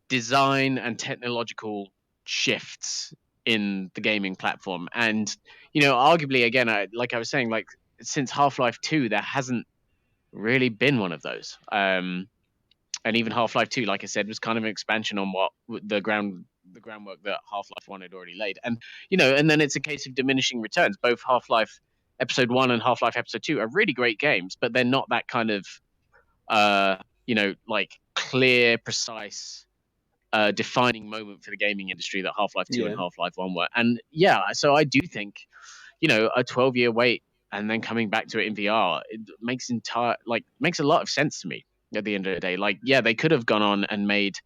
[SPEAKER 1] design and technological shifts in the gaming platform. And, arguably, again, like I was saying, like, since Half-Life 2, there hasn't really been one of those. And even Half-Life 2, like I said, was kind of an expansion on what the groundwork that Half-Life 1 had already laid. And, and then it's a case of diminishing returns. Both Half-Life Episode 1 and Half-Life Episode 2 are really great games, but they're not that kind of, like, clear, precise, defining moment for the gaming industry that Half-Life 2 and Half-Life 1 were. And, so I do think, a 12-year wait and then coming back to it in VR, it makes a lot of sense to me. At the end of the day, like, they could have gone on and made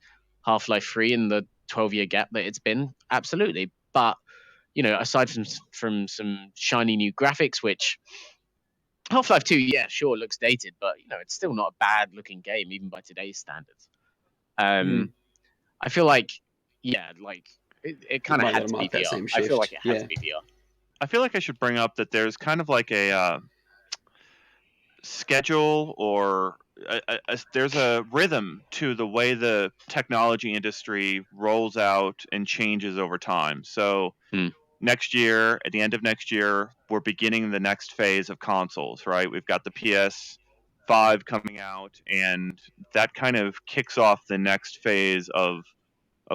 [SPEAKER 1] Half-Life 3 in the 12-year gap that it's been, absolutely. But aside from some shiny new graphics, which Half-Life 2, sure, looks dated, but it's still not a bad looking game even by today's standards. I feel like, it kind of had to be VR. I feel like it had to be VR.
[SPEAKER 10] I feel like I should bring up that there's kind of like a schedule, or there's a rhythm to the way the technology industry rolls out and changes over time. So next year, at the end of next year, we're beginning the next phase of consoles, right? We've got the PS5 coming out, and that kind of kicks off the next phase of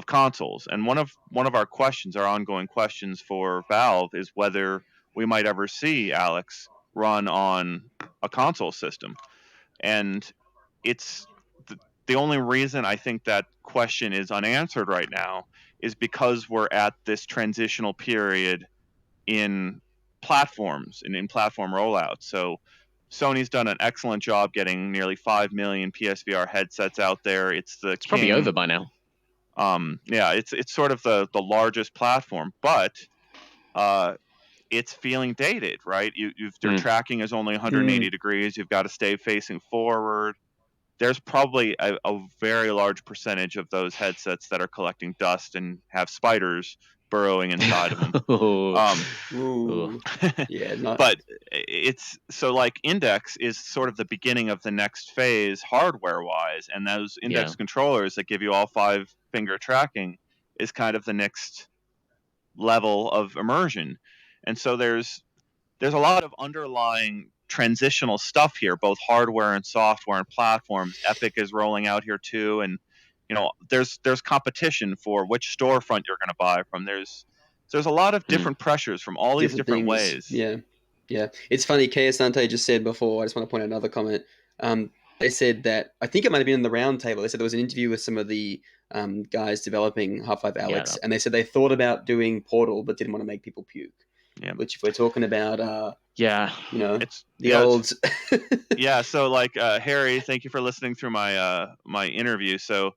[SPEAKER 10] consoles. And one of our questions, our ongoing questions for Valve, is whether we might ever see Alyx run on a console system. And it's the only reason I think that question is unanswered right now is because we're at this transitional period in platforms and in platform rollouts. So Sony's done an excellent job getting nearly 5 million PSVR headsets out there. It's
[SPEAKER 1] probably over by now.
[SPEAKER 10] It's sort of the largest platform, but it's feeling dated, right? Their tracking is only 180 degrees. You've got to stay facing forward. There's probably a very large percentage of those headsets that are collecting dust and have spiders burrowing inside of them. But it's so, like, Index is sort of the beginning of the next phase hardware wise, and those Index controllers that give you all 5-finger tracking is kind of the next level of immersion. And so there's a lot of underlying transitional stuff here, both hardware and software and platforms. Epic is rolling out here too, and there's competition for which storefront you're going to buy from. There's a lot of different pressures from all these different ways.
[SPEAKER 3] Yeah. It's funny. Asante just said before. I just want to point out another comment. They said that, I think it might have been in the roundtable. They said there was an interview with some of the guys developing Half-Life Alyx, and they said they thought about doing Portal but didn't want to make people puke.
[SPEAKER 10] Yeah.
[SPEAKER 3] Which, if we're talking about,
[SPEAKER 10] it's
[SPEAKER 3] the old.
[SPEAKER 10] So, like, Harry, thank you for listening through my interview. So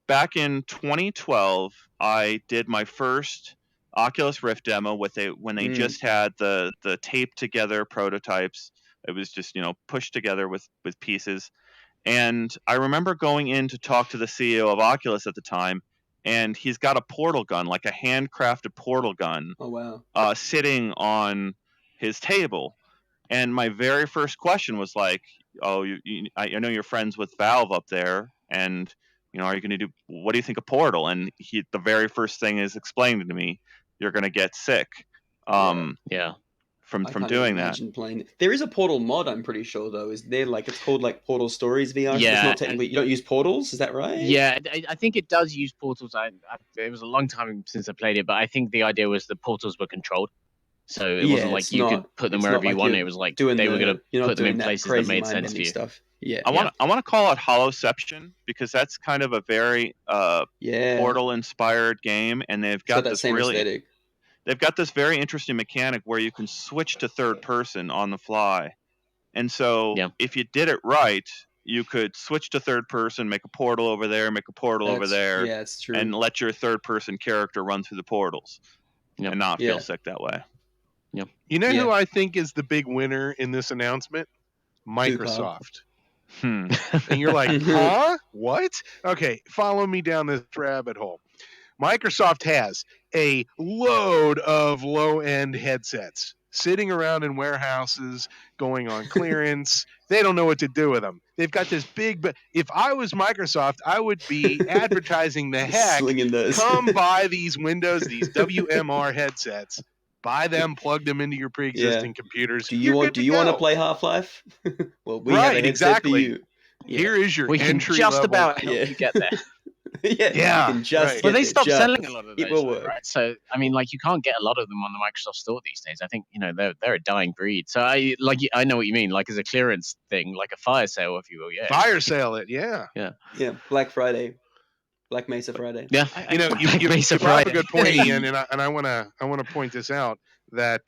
[SPEAKER 10] back in 2012, I did my first Oculus Rift demo when they just had the taped together prototypes. It was just pushed together with pieces. And I remember going in to talk to the CEO of Oculus at the time, and he's got a portal gun, like a handcrafted portal gun.
[SPEAKER 3] Oh wow!
[SPEAKER 10] Sitting on his table. And my very first question was like, "Oh, I know you're friends with Valve up there, and are you going to do? What do you think of Portal?" And the very first thing is explained to me, "You're going to get sick." from
[SPEAKER 3] I can't
[SPEAKER 10] doing
[SPEAKER 3] even
[SPEAKER 10] that.
[SPEAKER 3] imagine playing it. There is a Portal mod, I'm pretty sure, though. Is there it's called Portal Stories VR?
[SPEAKER 1] Yeah,
[SPEAKER 3] It's not technically. You don't use portals, is that right?
[SPEAKER 1] Yeah, I think it does use portals. It was a long time since I played it, but I think the idea was the portals were controlled, so it wasn't like you could put them wherever you wanted. It was like they were going to put them in places that made sense for you.
[SPEAKER 3] Stuff. Yeah,
[SPEAKER 10] I want to call it Holoception because that's kind of a very Portal inspired game, and they've got
[SPEAKER 3] that
[SPEAKER 10] this
[SPEAKER 3] same
[SPEAKER 10] really
[SPEAKER 3] aesthetic.
[SPEAKER 10] They've got this very interesting mechanic where you can switch to third person on the fly. And so if you did it right, you could switch to third person, make a portal over there, make a portal over there,
[SPEAKER 3] yeah, it's true.
[SPEAKER 10] and let your third person character run through the portals and not feel sick that way.
[SPEAKER 1] Yep.
[SPEAKER 2] You know who I think is the big winner in this announcement? Microsoft. And you're like, huh? What? Okay, follow me down this rabbit hole. Microsoft has a load of low-end headsets sitting around in warehouses going on clearance. They don't know what to do with them. They've got this big, but if I was Microsoft, I would be advertising the heck. Come buy these Windows, these WMR headsets. Buy them, plug them into your pre-existing computers.
[SPEAKER 3] Do you want to play Half-Life? Well, we have a headset for you.
[SPEAKER 2] Here is your
[SPEAKER 1] we can
[SPEAKER 2] entry
[SPEAKER 1] just
[SPEAKER 2] level.
[SPEAKER 1] about help you get there.
[SPEAKER 3] You can just
[SPEAKER 1] well, they stopped selling a lot of those.
[SPEAKER 3] It will work.
[SPEAKER 1] Right? So, I mean, you can't get a lot of them on the Microsoft Store these days. I think, they're a dying breed. So I know what you mean. As a clearance thing, like a fire sale, if you will. Yeah.
[SPEAKER 2] Fire sale it. Yeah.
[SPEAKER 3] Yeah. Black Friday. Black Mesa Friday.
[SPEAKER 1] Yeah.
[SPEAKER 2] You brought up a good point, Ian, and I want to point this out that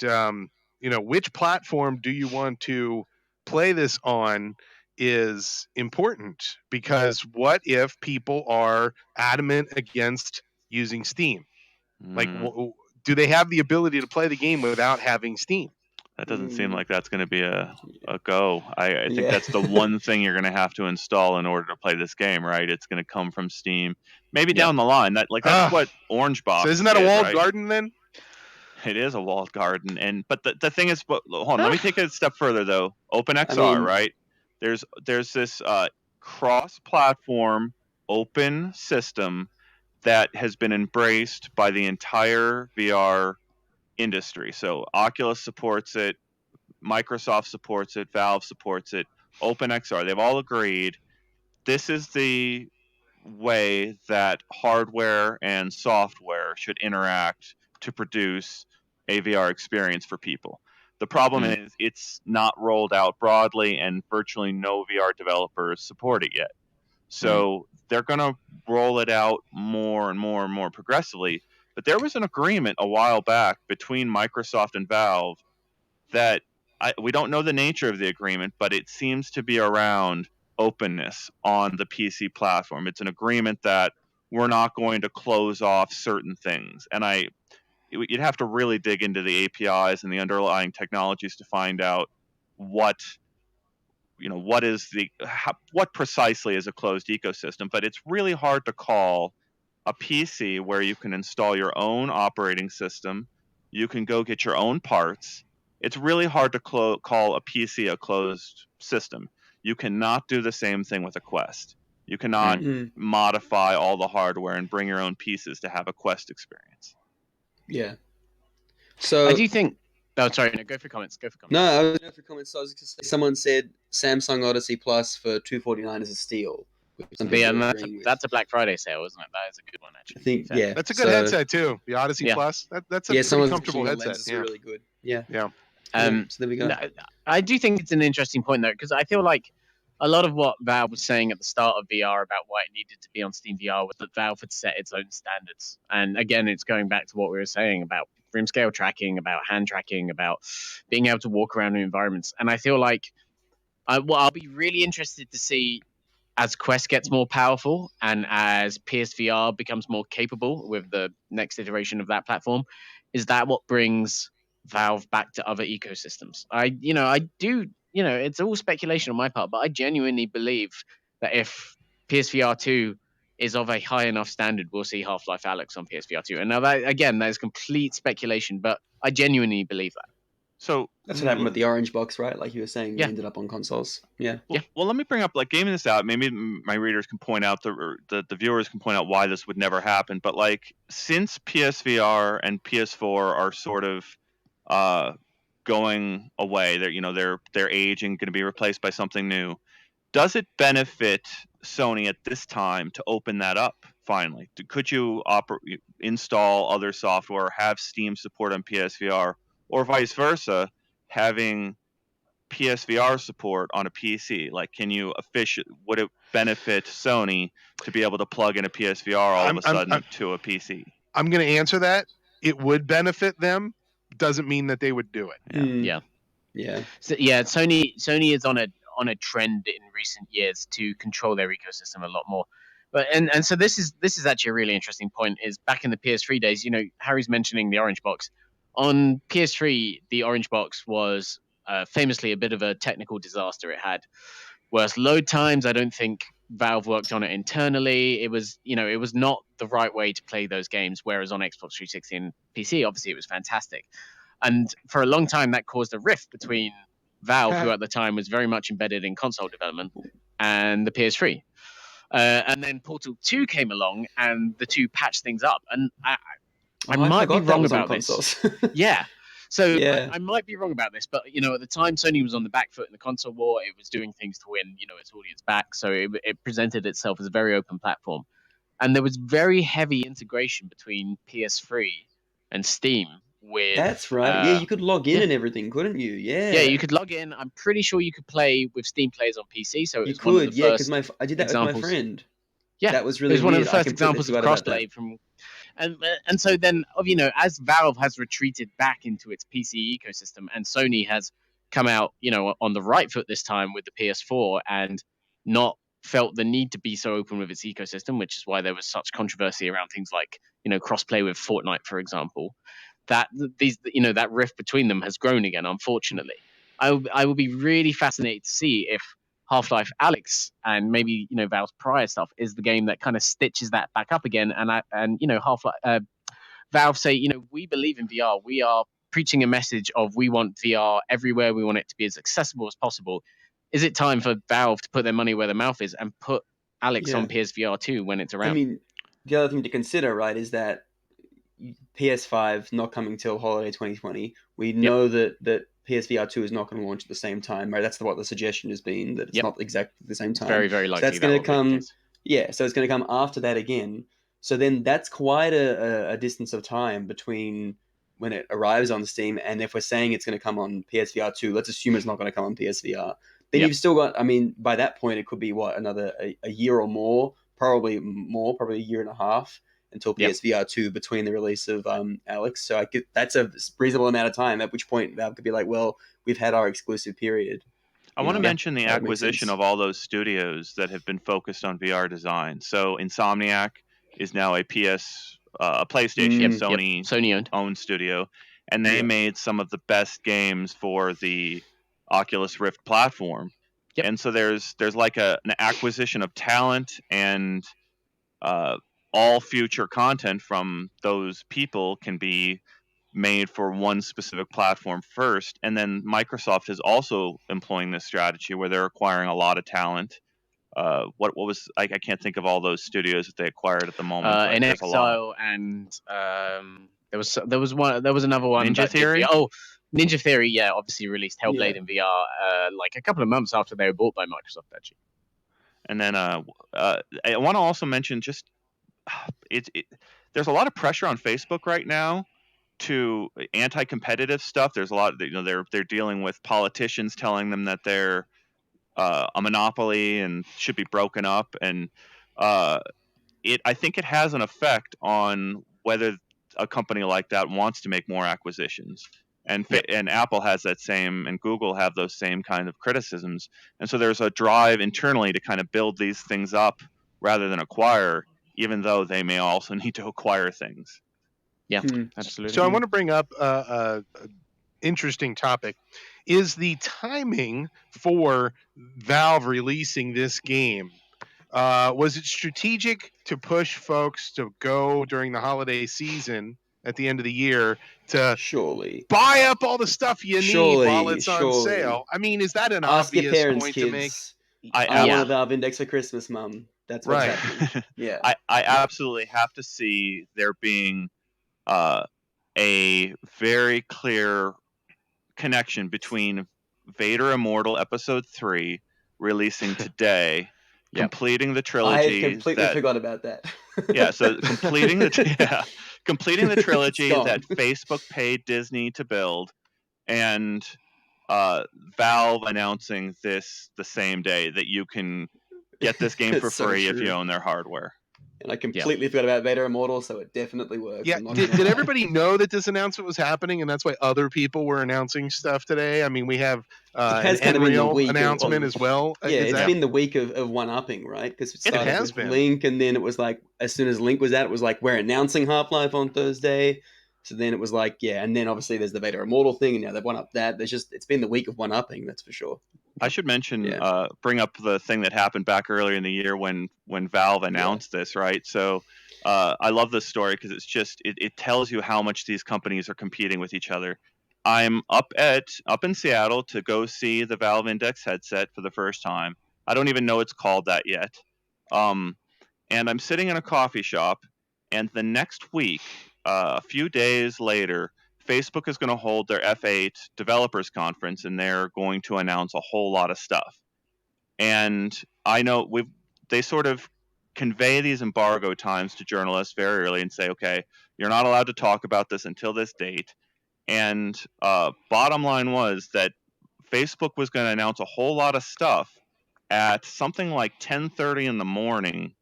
[SPEAKER 2] which platform do you want to play this on is important, because what if people are adamant against using Steam? Do they have the ability to play the game without having Steam?
[SPEAKER 10] That doesn't seem like that's going to be a go. I think that's the one thing you're going to have to install in order to play this game, right? It's going to come from Steam. Maybe down the line. That's what Orange Box
[SPEAKER 2] So isn't that a walled
[SPEAKER 10] right?
[SPEAKER 2] garden then?
[SPEAKER 10] It is a walled garden. But the thing is, hold on, let me take it a step further though. OpenXR, right? There's this cross-platform open system that has been embraced by the entire VR industry. So Oculus supports it, Microsoft supports it, Valve supports it, OpenXR. They've all agreed this is the way that hardware and software should interact to produce a VR experience for people. The problem is it's not rolled out broadly, and virtually no VR developers support it yet. So they're going to roll it out more and more and more progressively. But there was an agreement a while back between Microsoft and Valve that we don't know the nature of the agreement, but it seems to be around openness on the PC platform. It's an agreement that we're not going to close off certain things. And you'd have to really dig into the APIs and the underlying technologies to find out what precisely is a closed ecosystem. But it's really hard to call a PC where you can install your own operating system, you can go get your own parts. It's really hard to call a PC a closed system. You cannot do the same thing with a Quest. You cannot modify all the hardware and bring your own pieces to have a Quest experience.
[SPEAKER 3] Yeah. So
[SPEAKER 1] I do think. Oh, sorry. No, go for comments.
[SPEAKER 3] No, I was going for comments. So I was going to say, someone said Samsung Odyssey Plus for $249 is a steal.
[SPEAKER 1] Yeah, that's a Black Friday sale, isn't it? That is a good one, actually.
[SPEAKER 3] I think,
[SPEAKER 2] that's a good headset too. The Odyssey Plus. That's a pretty comfortable headset.
[SPEAKER 3] Yeah, really good. Yeah.
[SPEAKER 1] So
[SPEAKER 3] there we go.
[SPEAKER 1] I do think it's an interesting point though, because I feel like a lot of what Valve was saying at the start of VR about why it needed to be on Steam VR was that Valve had set its own standards. And again, it's going back to what we were saying about room scale tracking, about hand tracking, about being able to walk around in environments. And I feel like I'll be really interested to see as Quest gets more powerful and as PSVR becomes more capable with the next iteration of that platform, is that what brings Valve back to other ecosystems? I do. It's all speculation on my part, but I genuinely believe that if PSVR 2 is of a high enough standard, we'll see Half-Life Alyx on PSVR 2. And now that is complete speculation, but I genuinely believe that.
[SPEAKER 10] So
[SPEAKER 3] that's what happened with the Orange Box, right? Like you were saying, we ended up on consoles. Yeah.
[SPEAKER 10] Well, let me bring up, gaming this out. Maybe my readers can point out, the viewers can point out why this would never happen. But since PSVR and PS4 are sort of going away. They're aging, going to be replaced by something new. Does it benefit Sony at this time to open that up finally? Could you install other software, have Steam support on PSVR, or vice versa, having PSVR support on a PC? Like, would it benefit Sony to be able to plug in a PSVR all of a sudden to a PC?
[SPEAKER 2] I'm going to answer that. It would benefit them. Doesn't mean that they would do it.
[SPEAKER 3] Yeah.
[SPEAKER 1] So yeah, Sony is on a trend in recent years to control their ecosystem a lot more. But and so this is actually a really interesting point. Is back in the PS3 days, Harry's mentioning the orange box. On PS3, the orange box was famously a bit of a technical disaster. It had worse load times. I don't think Valve worked on it internally. It was not the right way to play those games. Whereas on Xbox 360 and PC, obviously it was fantastic. And for a long time, that caused a rift between Valve, who at the time was very much embedded in console development, and the PS3. And then Portal 2 came along, and the two patched things up. And I might be wrong about this. Yeah. So
[SPEAKER 3] Yeah.
[SPEAKER 1] I might be wrong about this, but at the time Sony was on the back foot in the console war. It was doing things to win, its audience back. So it presented itself as a very open platform, and there was very heavy integration between PS3 and Steam.
[SPEAKER 3] That's right. You could log in and everything, couldn't you?
[SPEAKER 1] Yeah, you could log in. I'm pretty sure you could play with Steam players on PC. So
[SPEAKER 3] you could, because I did that with my friend.
[SPEAKER 1] Yeah,
[SPEAKER 3] that was really.
[SPEAKER 1] It was one
[SPEAKER 3] weird.
[SPEAKER 1] of the first examples of crossplay from. And so then, as Valve has retreated back into its PC ecosystem, and Sony has come out, on the right foot this time with the PS4, and not felt the need to be so open with its ecosystem, which is why there was such controversy around things like, crossplay with Fortnite, for example. That that rift between them has grown again, unfortunately. I will be really fascinated to see if Half-Life Alyx and maybe Valve's prior stuff is the game that kind of stitches that back up again. And Half-Life Valve say, we believe in VR. We are preaching a message of we want VR everywhere. We want it to be as accessible as possible. Is it time for Valve to put their money where their mouth is and put Alyx on PSVR 2 when it's around?
[SPEAKER 3] I mean, the other thing to consider, right, is that PS5 not coming till holiday 2020. We know that PSVR 2 is not going to launch at the same time, right? That's what the suggestion has been, that it's not exactly the same time.
[SPEAKER 1] Very, very likely.
[SPEAKER 3] So that's going to come. Yeah, so it's going to come after that again. So then that's quite a distance of time between when it arrives on Steam and if we're saying it's going to come on PSVR 2, let's assume it's not going to come on PSVR. Then you've still got, by that point, it could be another a year or more, probably a year and a half until PSVR 2 between the release of Alyx. So that's a reasonable amount of time, at which point Valve could be like, well, we've had our exclusive period.
[SPEAKER 10] I want to mention the acquisition of all those studios that have been focused on VR design. So Insomniac is now a PlayStation Sony owned studio, and they made some of the best games for the Oculus Rift platform. And so there's like an acquisition of talent, and all future content from those people can be made for one specific platform first. And then Microsoft is also employing this strategy where they're acquiring a lot of talent. What was I can't think of all those studios that they acquired at the moment.
[SPEAKER 1] In Exile, and there was another one.
[SPEAKER 10] Ninja Theory.
[SPEAKER 1] Ninja Theory, obviously released Hellblade in VR like a couple of months after they were bought by Microsoft, actually.
[SPEAKER 10] And then I want to also mention just there's a lot of pressure on Facebook right now to anti-competitive stuff. There's a lot, they're dealing with politicians telling them that they're a monopoly and should be broken up, and I think it has an effect on whether a company like that wants to make more acquisitions. And Apple has that same, and Google have those same kind of criticisms. And so there's a drive internally to kind of build these things up rather than acquire, even though they may also need to acquire things.
[SPEAKER 1] Yeah, absolutely.
[SPEAKER 2] So I want to bring up an interesting topic. Is the timing for Valve releasing this game, was it strategic to push folks to go during the holiday season at the end of the year to buy up all the stuff you need while it's on sale? I mean, is that an obvious point to make?
[SPEAKER 3] I want a Valve Index for Christmas, Mum. That's what's happening. Yeah,
[SPEAKER 10] I absolutely have to see there being a very clear connection between Vader Immortal Episode 3 releasing today, completing the
[SPEAKER 3] I
[SPEAKER 10] trilogy.
[SPEAKER 3] completely forgot about that.
[SPEAKER 10] Yeah, so completing the trilogy
[SPEAKER 3] gone.
[SPEAKER 10] that Facebook paid Disney to build, and Valve announcing this the same day that you can get this game for
[SPEAKER 3] It's so
[SPEAKER 10] free if
[SPEAKER 3] true.
[SPEAKER 10] you own their hardware.
[SPEAKER 3] And I completely forgot about Vader Immortal, so it definitely works.
[SPEAKER 2] Yeah,
[SPEAKER 3] I'm not
[SPEAKER 2] did
[SPEAKER 3] gonna lie.
[SPEAKER 2] everybody know that this announcement was happening, and that's why other people were announcing stuff today? I mean, we have
[SPEAKER 3] It
[SPEAKER 2] an
[SPEAKER 3] has kind of been the
[SPEAKER 2] Unreal
[SPEAKER 3] week
[SPEAKER 2] announcement as well.
[SPEAKER 3] Yeah,
[SPEAKER 2] Is
[SPEAKER 3] it's
[SPEAKER 2] that-
[SPEAKER 3] been the week of one-upping, right? Because it started
[SPEAKER 2] has
[SPEAKER 3] with
[SPEAKER 2] been.
[SPEAKER 3] Link, and then it was like, as soon as Link was out, it was like, we're announcing Half-Life on Thursday. So then it was like, yeah, and then obviously there's the Vader Immortal thing, and now they've one-upped that. It's been the week of one-upping, that's for sure.
[SPEAKER 10] I should mention, bring up the thing that happened back earlier in the year when Valve announced this, right? So I love this story because it's just it tells you how much these companies are competing with each other. I'm up in Seattle to go see the Valve Index headset for the first time. I don't even know it's called that yet. And I'm sitting in a coffee shop, and the next week, a few days later, Facebook is going to hold their F8 developers conference, and they're going to announce a whole lot of stuff. And I know they sort of convey these embargo times to journalists very early and say, okay, you're not allowed to talk about this until this date. And bottom line was that Facebook was going to announce a whole lot of stuff at something like 10:30 in the morning,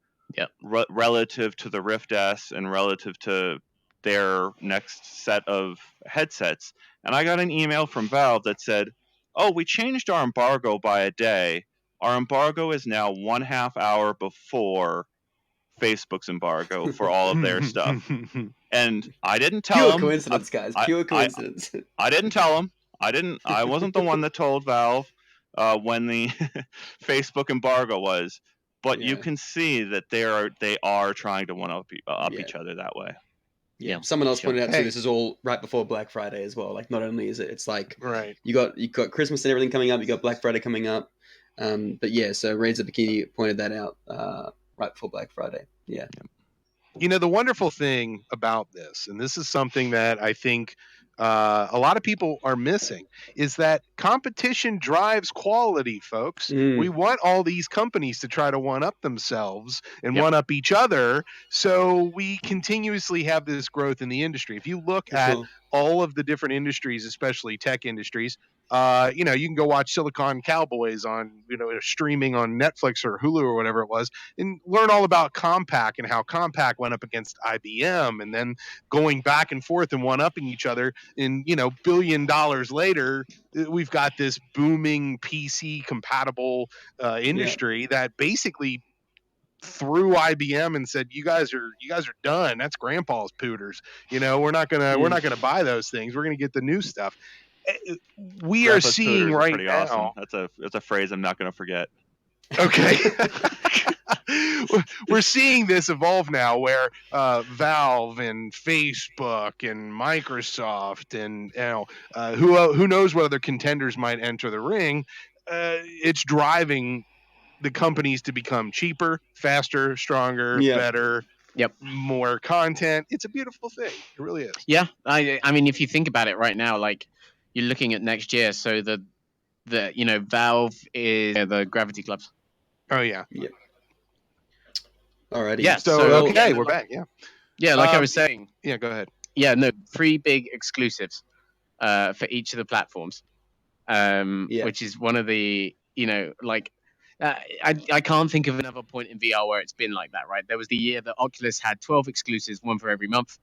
[SPEAKER 10] relative to the Rift S and relative to their next set of headsets. And I got an email from Valve that said, oh, we changed our embargo by a day. Our embargo is now 1/2 hour before Facebook's embargo for all of their stuff. And I didn't tell them.
[SPEAKER 3] Pure coincidence, guys. Pure coincidence.
[SPEAKER 10] I didn't tell them. I wasn't the one that told Valve when the Facebook embargo was. But you can see that they are trying to one up each other that way.
[SPEAKER 3] Yeah. Someone else pointed out too. This is all right before Black Friday as well. Like, not only is it's like you got Christmas and everything coming up. You got Black Friday coming up. But yeah, so Raids of Bikini pointed that out right before Black Friday. Yeah.
[SPEAKER 2] You know, the wonderful thing about this, and this is something that I think a lot of people are missing, is that competition drives quality, folks. We want all these companies to try to one-up themselves and one-up each other, so we continuously have this growth in the industry. If you look at all of the different industries, especially tech industries, you know, you can go watch Silicon Cowboys on, streaming on Netflix or Hulu or whatever it was, and learn all about Compaq and how Compaq went up against IBM, and then going back and forth and one-upping each other. And, $1 billion later, we've got this booming PC compatible industry that basically threw IBM and said, you guys are done. That's grandpa's pooters. We're not gonna buy those things. We're gonna get the new stuff. We
[SPEAKER 10] Grandpa's
[SPEAKER 2] are seeing
[SPEAKER 10] pooters
[SPEAKER 2] right
[SPEAKER 10] pretty
[SPEAKER 2] now.
[SPEAKER 10] Awesome. That's a phrase I'm not going to forget.
[SPEAKER 2] Okay. We're seeing this evolve now, where Valve and Facebook and Microsoft and who knows what other contenders might enter the ring. It's driving the companies to become cheaper, faster, stronger, better. More content. It's a beautiful thing. It really is.
[SPEAKER 1] Yeah, I mean, if you think about it right now, like, you're looking at next year, so the Valve is the Gravity Clubs.
[SPEAKER 2] Oh yeah.
[SPEAKER 3] Yep. Alrighty.
[SPEAKER 2] Yeah. So okay, we're back. Yeah.
[SPEAKER 1] Yeah, like I was saying.
[SPEAKER 2] Yeah, go ahead.
[SPEAKER 1] Yeah, no, 3 big exclusives for each of the platforms, which is one of the I can't think of another point in VR where it's been like that, right? There was the year that Oculus had 12 exclusives, one for every month,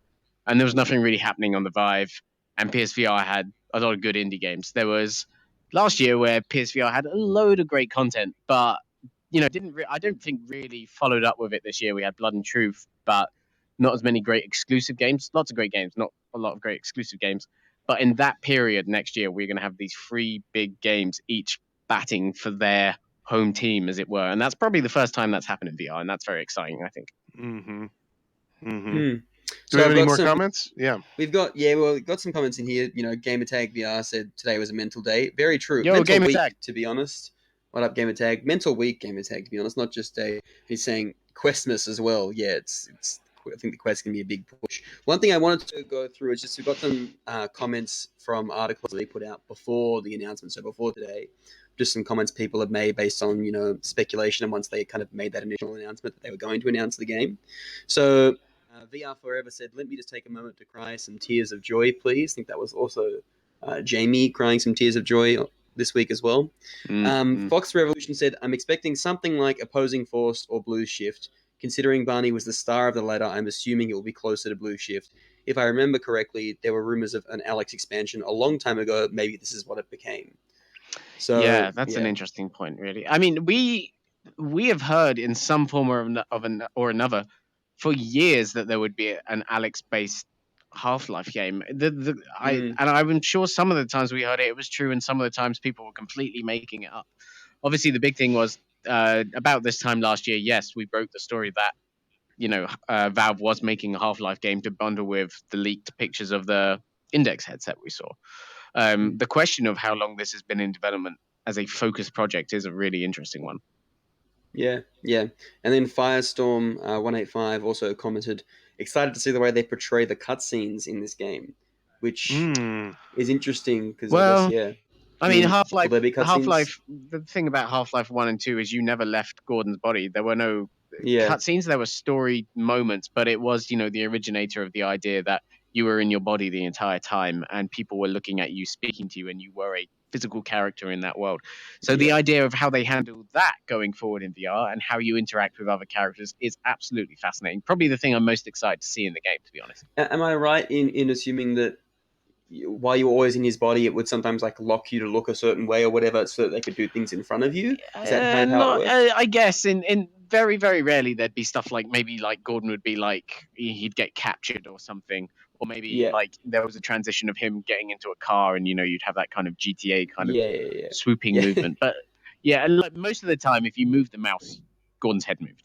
[SPEAKER 1] and there was nothing really happening on the Vive, and PSVR had a lot of good indie games. There was last year where PSVR had a load of great content, but I don't think really followed up with it this year. We had Blood and Truth, but not as many great exclusive games. Lots of great games, not a lot of great exclusive games. But in that period next year, we're going to have these 3 big games, each batting for their home team, as it were. And that's probably the first time that's happened in VR, and that's very exciting, I think.
[SPEAKER 2] Mm-hmm.
[SPEAKER 3] So
[SPEAKER 2] Do we have any more comments? Yeah.
[SPEAKER 3] We've got some comments in here. Gamertag VR said today was a mental day. Very true.
[SPEAKER 1] Yo,
[SPEAKER 3] mental
[SPEAKER 1] Gamertag.
[SPEAKER 3] week, to be honest. What up, Gamertag? Mental week, Gamertag, to be honest. Not just a. He's saying Questmas as well. Yeah, it's I think the quest can be a big push. One thing I wanted to go through is just we've got some comments from articles that they put out before the announcement, so before today. Just some comments people have made based on speculation, and once they kind of made that initial announcement that they were going to announce the game. So VR Forever said, "Let me just take a moment to cry some tears of joy, please." I think that was also Jamie crying some tears of joy this week as well. Fox Revolution said, "I'm expecting something like Opposing Force or Blue Shift. Considering Barney was the star of the latter, I'm assuming it will be closer to Blue Shift. If I remember correctly, there were rumors of an Alyx expansion a long time ago. Maybe this is what it became." So
[SPEAKER 1] yeah, that's an interesting point, really. I mean, we have heard in some form or another for years that there would be an Alyx-based Half-Life game. I'm sure some of the times we heard it was true, and some of the times people were completely making it up. Obviously, the big thing was about this time last year. Yes, we broke the story that Valve was making a Half-Life game to bundle with the leaked pictures of the Index headset we saw. The question of how long this has been in development as a focused project is a really interesting one.
[SPEAKER 3] Yeah. And then Firestorm 185 also commented, "Excited to see the way they portray the cutscenes in this game," which is interesting because
[SPEAKER 1] I mean, Half-Life.
[SPEAKER 3] will there be cutscenes?
[SPEAKER 1] The thing about Half-Life 1 and 2 is you never left Gordon's body. There were no cutscenes. There were story moments, but it was the originator of the idea that you were in your body the entire time, and people were looking at you, speaking to you, and you were a physical character in that world. So the idea of how they handle that going forward in VR and how you interact with other characters is absolutely fascinating. Probably the thing I'm most excited to see in the game, to be honest.
[SPEAKER 3] Am I right in assuming that while you were always in his body, it would sometimes like lock you to look a certain way or whatever, so that they could do things in front of you? Is that kind of how it works?
[SPEAKER 1] I guess in very, very rarely there'd be stuff like maybe like Gordon would be like he'd get captured or something, or maybe like there was a transition of him getting into a car, and you'd have that kind of GTA kind of swooping movement. But and like most of the time, if you move the mouse, Gordon's head moved.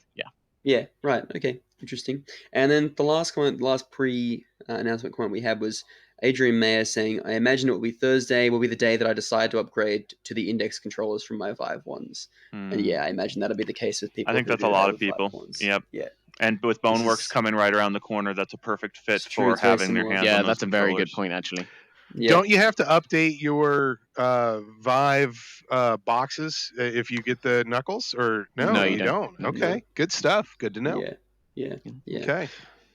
[SPEAKER 3] Yeah, right. Okay, interesting. And then the last comment, the last pre-announcement comment we had was Adrian Mayer saying, "I imagine it will be Thursday, will be the day that I decide to upgrade to the Index controllers from my Vive ones." And I imagine that'll be the case with people.
[SPEAKER 10] I think that's a lot of people. Yep.
[SPEAKER 3] Yeah.
[SPEAKER 10] And with Boneworks coming right around the corner, that's a perfect fit for having their hands on those
[SPEAKER 1] Yeah, that's a very good
[SPEAKER 10] controllers.
[SPEAKER 1] point, actually.
[SPEAKER 2] Yeah. Don't you have to update your Vive boxes if you get the Knuckles? Or no, you don't. Okay, good stuff. Good to know.
[SPEAKER 3] Yeah.
[SPEAKER 2] Okay.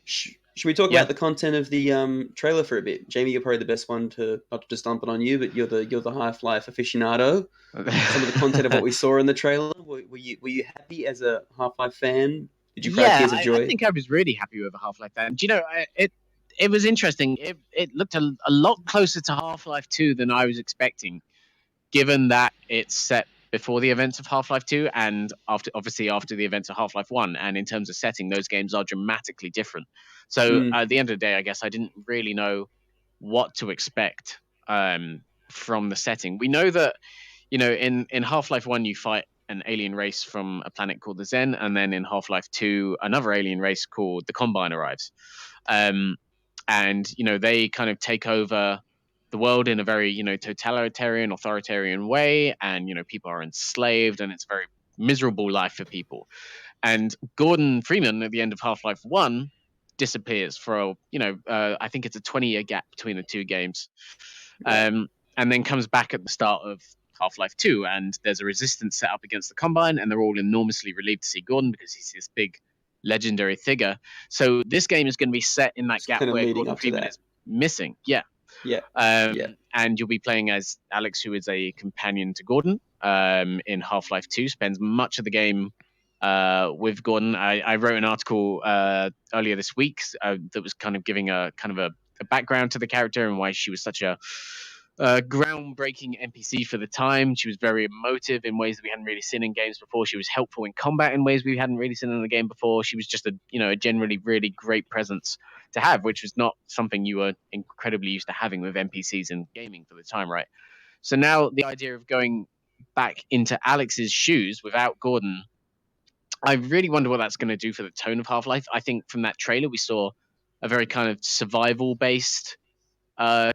[SPEAKER 3] Should we talk about the content of the trailer for a bit? Jamie, you're probably the best one to not to just dump it on you, but you're the Half-Life aficionado. Some of the content of what we saw in the trailer, were you happy as a Half-Life fan? Did you cry tears of joy?
[SPEAKER 1] I think I was really happy with a Half-Life fan. Do you know, it was interesting. It looked a lot closer to Half-Life 2 than I was expecting, given that it's set before the events of Half-Life 2 and after the events of Half-Life 1. And in terms of setting, those games are dramatically different. So at the end of the day, I guess I didn't really know what to expect from the setting. We know that, in Half-Life 1, you fight an alien race from a planet called the Zen, and then in Half-Life 2, another alien race called the Combine arrives. And, they kind of take over the world in a very, totalitarian, authoritarian way, and, people are enslaved, and it's a very miserable life for people. And Gordon Freeman, at the end of Half-Life 1, disappears for, I think it's a 20-year gap between the two games. And then comes back at the start of Half-Life 2, and there's a resistance set up against the Combine, and they're all enormously relieved to see Gordon because he's this big legendary figure. So this game is going to be set in that gap where Gordon Freeman is missing. And you'll be playing as Alyx, who is a companion to Gordon in Half-Life 2, spends much of the game with Gordon. I wrote an article earlier this week that was kind of giving a background to the character and why she was such a groundbreaking NPC for the time. She was very emotive in ways that we hadn't really seen in games before. She was helpful in combat in ways we hadn't really seen in the game before. She was just a generally really great presence to have, which was not something you were incredibly used to having with NPCs in gaming for the time, right? So now the idea of going back into Alyx's shoes without Gordon, I really wonder what that's going to do for the tone of Half-Life. I think from that trailer we saw a very kind of survival-based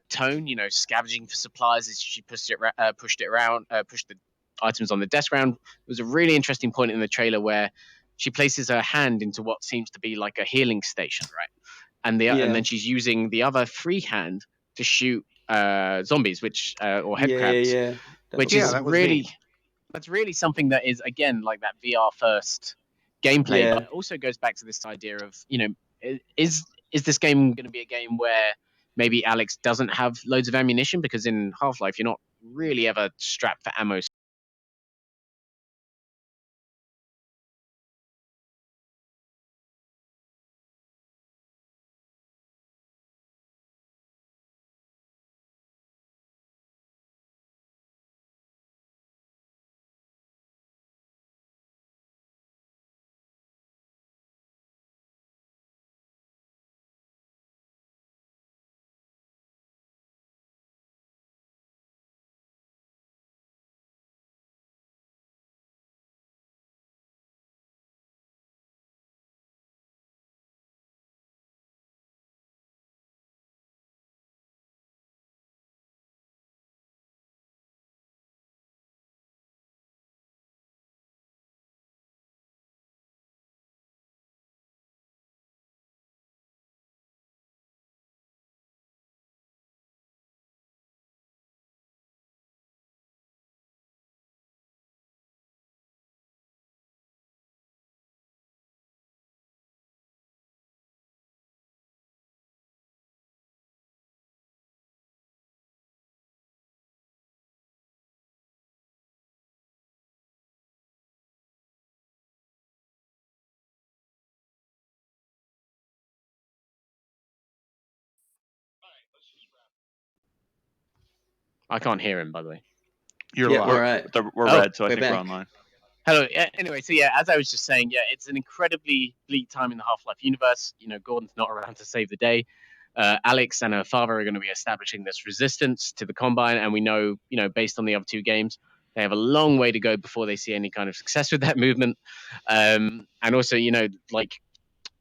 [SPEAKER 1] tone, scavenging for supplies as she pushed the items on the desk around. It was a really interesting point in the trailer where she places her hand into what seems to be like a healing station, right? And then she's using the other free hand to shoot zombies, which or head crabs, which is really that's really something that is again like that VR first gameplay, but it also goes back to this idea of is this game going to be a game where maybe Alyx doesn't have loads of ammunition, because in Half-Life you're not really ever strapped for ammo. I can't hear him, by the way.
[SPEAKER 2] You're live.
[SPEAKER 3] All right.
[SPEAKER 10] We're red, so I think we're online.
[SPEAKER 1] Hello. Anyway, so yeah, as I was just saying, yeah, it's an incredibly bleak time in the Half-Life universe. Gordon's not around to save the day. Alyx and her father are going to be establishing this resistance to the Combine, and we know, based on the other two games, they have a long way to go before they see any kind of success with that movement. And also, like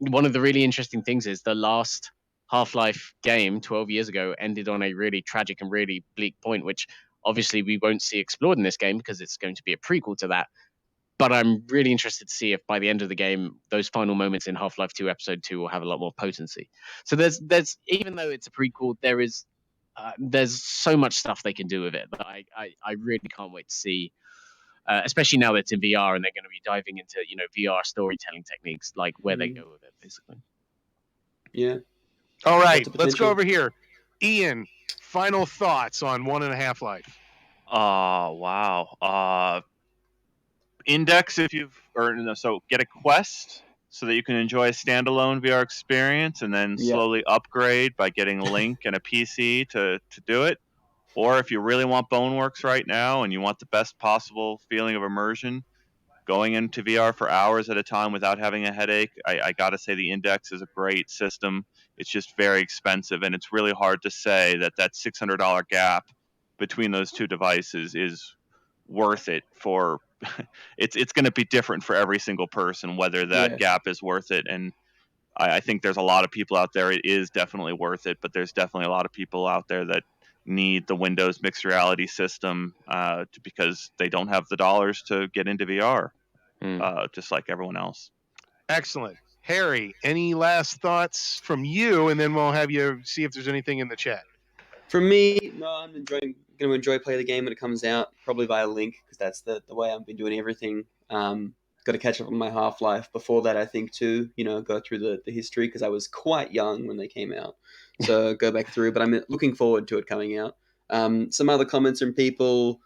[SPEAKER 1] one of the really interesting things is the last Half-Life game 12 years ago ended on a really tragic and really bleak point, which obviously we won't see explored in this game because it's going to be a prequel to that. But I'm really interested to see if by the end of the game, those final moments in Half-Life 2 Episode 2 will have a lot more potency. So there's even though it's a prequel, there's so much stuff they can do with it that I really can't wait to see. Especially now that it's in VR and they're going to be diving into VR storytelling techniques, like where they go with it, basically.
[SPEAKER 3] Yeah.
[SPEAKER 2] All right, let's go over here. Ian, final thoughts on 1.5 Life.
[SPEAKER 10] Wow. Index get a Quest so that you can enjoy a standalone VR experience, and then slowly upgrade by getting a Link and a PC to do it. Or if you really want Boneworks right now and you want the best possible feeling of immersion, going into VR for hours at a time without having a headache, I got to say the Index is a great system. It's just very expensive, and it's really hard to say that $600 gap between those two devices is worth it for it's going to be different for every single person whether that gap is worth it. And I think there's a lot of people out there it is definitely worth it, but there's definitely a lot of people out there that need the Windows mixed reality system because they don't have the dollars to get into VR, just like everyone else.
[SPEAKER 2] Excellent. Harry, any last thoughts from you, and then we'll have you see if there's anything in the chat.
[SPEAKER 3] For me, no, I'm going to enjoy playing the game when it comes out, probably via Link, because that's the way I've been doing everything. Got to catch up on my Half-Life. Before that, I think, too, go through the history, because I was quite young when they came out. So go back through, but I'm looking forward to it coming out. Some other comments from people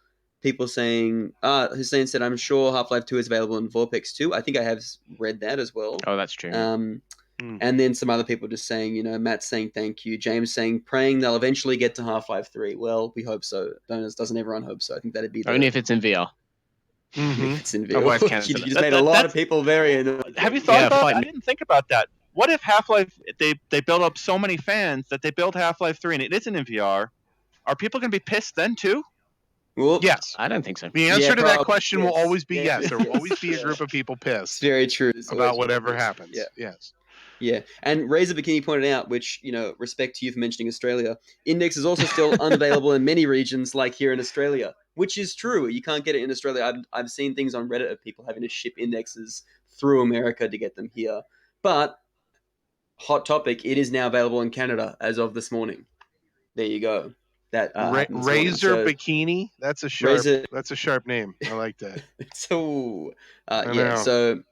[SPEAKER 3] saying, Hussein said, I'm sure Half-Life 2 is available in Vorpex 2. I think I have read that as well.
[SPEAKER 1] Oh, that's true.
[SPEAKER 3] And then some other people just saying, Matt saying thank you. James saying, praying they'll eventually get to Half-Life 3. Well, we hope so. Doesn't everyone hope so? I think that'd be
[SPEAKER 1] only if it's in VR.
[SPEAKER 3] If it's in VR. You just made a lot of people very annoyed.
[SPEAKER 10] Have you thought about that? I didn't think about that. What if Half-Life, they build up so many fans that they build Half-Life 3 and it isn't in VR? Are people going to be pissed then too?
[SPEAKER 3] Well,
[SPEAKER 2] yes.
[SPEAKER 1] I don't think so.
[SPEAKER 2] The answer to that question will always be yes. There will always be a group of people pissed.
[SPEAKER 3] It's very true.
[SPEAKER 2] About whatever happens.
[SPEAKER 3] Yeah.
[SPEAKER 2] Yes.
[SPEAKER 3] Yeah, and Razor Bikini pointed out, which, respect to you for mentioning Australia, Index is also still unavailable in many regions, like here in Australia, which is true. You can't get it in Australia. I've seen things on Reddit of people having to ship Indexes through America to get them here. But hot topic, it is now available in Canada as of this morning. There you go. That happened this morning.
[SPEAKER 2] Razor Bikini. That's a sharp name. I like that.
[SPEAKER 3] So yeah.
[SPEAKER 2] know.
[SPEAKER 3] So.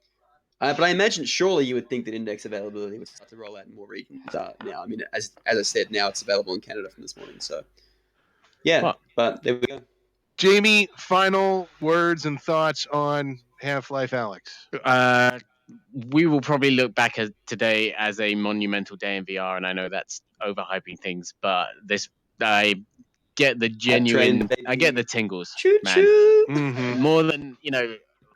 [SPEAKER 3] But I imagine surely you would think that index availability would start to roll out in more regions now. I mean, as I said, now it's available in Canada from this morning. So, yeah, but there we go.
[SPEAKER 2] Jamie, final words and thoughts on Half-Life Alyx.
[SPEAKER 1] We will probably look back at today as a monumental day in VR, and I know that's overhyping things, but I get the genuine, I get the tingles, man.
[SPEAKER 2] Mm-hmm.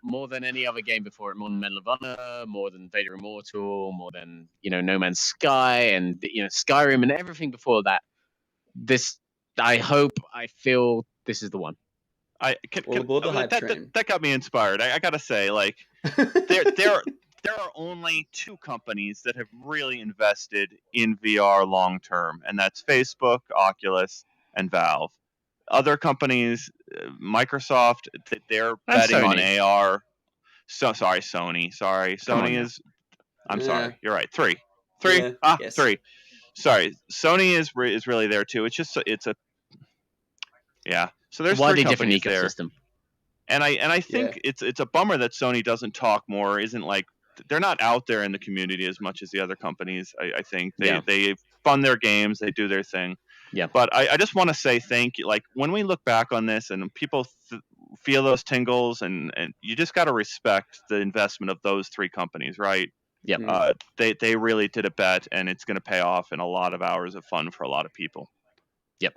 [SPEAKER 1] More than any other game before it, more than Medal of Honor, more than Vader Immortal, more than No Man's Sky, and Skyrim, and everything before that. I feel this is the one.
[SPEAKER 10] That got me inspired. I gotta say, like, there are only two companies that have really invested in VR long term, and that's Facebook, Oculus, and Valve. Other companies, Microsoft, they're betting on AR. Sony. Sony is. I'm sorry. You're right. Three.
[SPEAKER 3] Yes.
[SPEAKER 10] Three. Sorry. Sony is really there too. So there's
[SPEAKER 1] widely
[SPEAKER 10] three
[SPEAKER 1] different
[SPEAKER 10] companies
[SPEAKER 1] ecosystem.
[SPEAKER 10] There. And I think it's a bummer that Sony doesn't talk more. They're not out there in the community as much as the other companies. I think they fund their games, they do their thing.
[SPEAKER 1] Yeah.
[SPEAKER 10] But I just want to say thank you. Like, when we look back on this and people feel those tingles, and you just got to respect the investment of those three companies, right?
[SPEAKER 1] Yeah.
[SPEAKER 10] They really did a bet, and it's going to pay off in a lot of hours of fun for a lot of people.
[SPEAKER 1] Yep.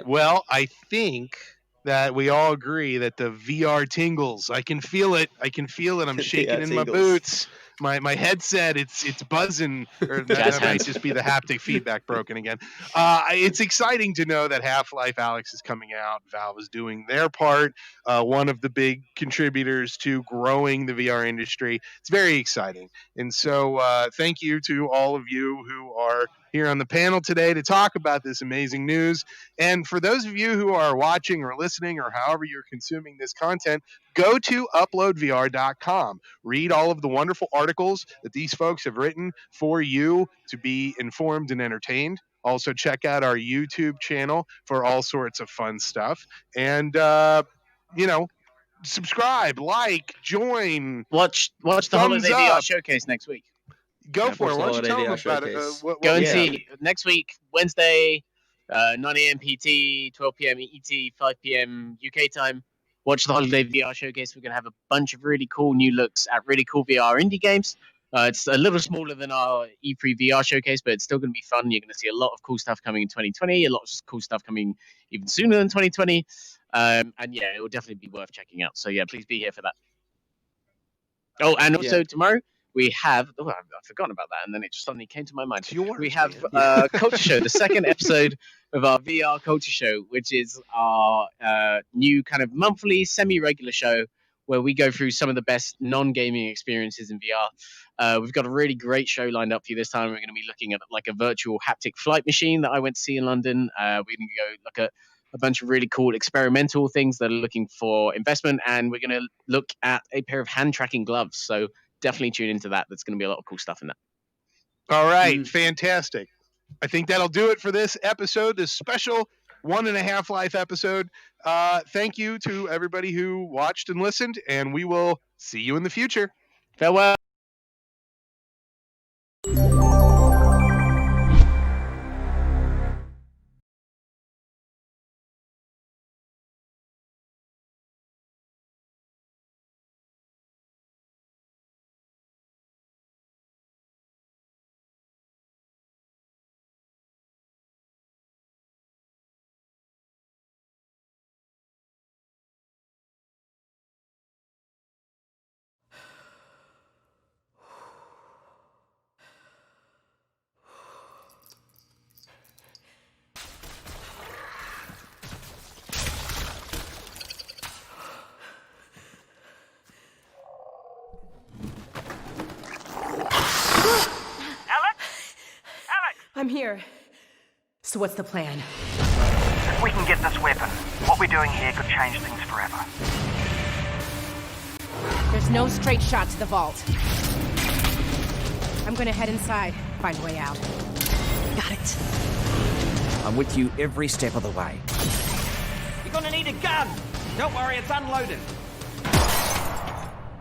[SPEAKER 2] Well, I think that we all agree that the VR tingles. I can feel it. I'm shaking in my boots. My headset, it's buzzing. Or that might just be the haptic feedback broken again. It's exciting to know that Half-Life Alyx is coming out. Valve is doing their part. One of the big contributors to growing the VR industry. It's very exciting. And so thank you to all of you who are here on the panel today to talk about this amazing news. And for those of you who are watching or listening or however you're consuming this content, go to uploadvr.com. Read all of the wonderful articles that these folks have written for you to be informed and entertained. Also, check out our YouTube channel for all sorts of fun stuff. And, subscribe, like, join.
[SPEAKER 1] Watch the Holiday VR Showcase next week.
[SPEAKER 2] Go for it. Why don't you tell them about it?
[SPEAKER 1] Go and see next week, Wednesday, 9 a.m. PT, 12 p.m. ET, 5 p.m. UK time. Watch the Holiday VR Showcase. We're going to have a bunch of really cool new looks at really cool VR indie games. It's a little smaller than our E3 VR Showcase, but it's still going to be fun. You're going to see a lot of cool stuff coming in 2020, a lot of cool stuff coming even sooner than 2020. And it will definitely be worth checking out. So please be here for that. Oh, and also tomorrow, we have, I've forgotten about that, and then it just suddenly came to my mind. We have Culture Show, the second episode of our VR Culture Show, which is our new kind of monthly, semi-regular show where we go through some of the best non-gaming experiences in VR. We've got a really great show lined up for you this time. We're going to be looking at like a virtual haptic flight machine that I went to see in London. We're going to go look at a bunch of really cool experimental things that are looking for investment, and we're going to look at a pair of hand tracking gloves. So definitely tune into that. There's going to be a lot of cool stuff in that.
[SPEAKER 2] All right. Fantastic. I think that'll do it for this episode, this special 1.5 Life episode. Thank you to everybody who watched and listened, and we will see you in the future.
[SPEAKER 1] Farewell.
[SPEAKER 4] I'm here. So what's the plan?
[SPEAKER 5] If we can get this weapon, what we're doing here could change things forever.
[SPEAKER 4] There's There's no straight shot to the vault. I'm gonna head inside, find a way out. Got it.
[SPEAKER 6] I'm with you every step of the way.
[SPEAKER 7] You're gonna need a gun! Don't worry, it's unloaded.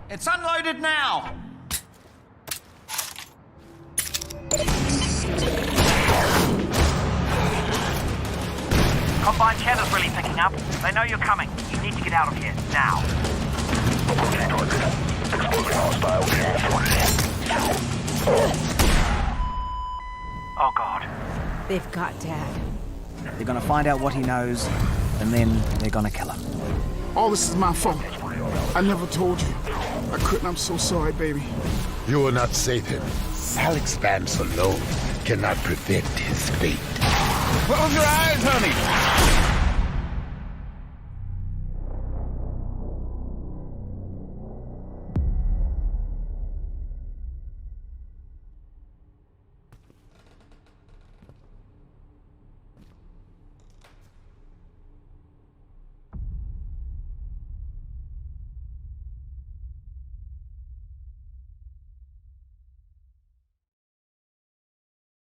[SPEAKER 7] It's unloaded now!
[SPEAKER 5] Combine cheddar's really picking up. They know you're coming. You need to get out of here, now. Oh, God.
[SPEAKER 4] They've got Dad.
[SPEAKER 6] They're gonna find out what he knows, and then they're gonna kill him.
[SPEAKER 8] All this is my fault. I never told you. I couldn't. I'm so sorry, baby.
[SPEAKER 9] You will not save him. Alyx Vance alone cannot prevent his fate.
[SPEAKER 7] Close your eyes, honey!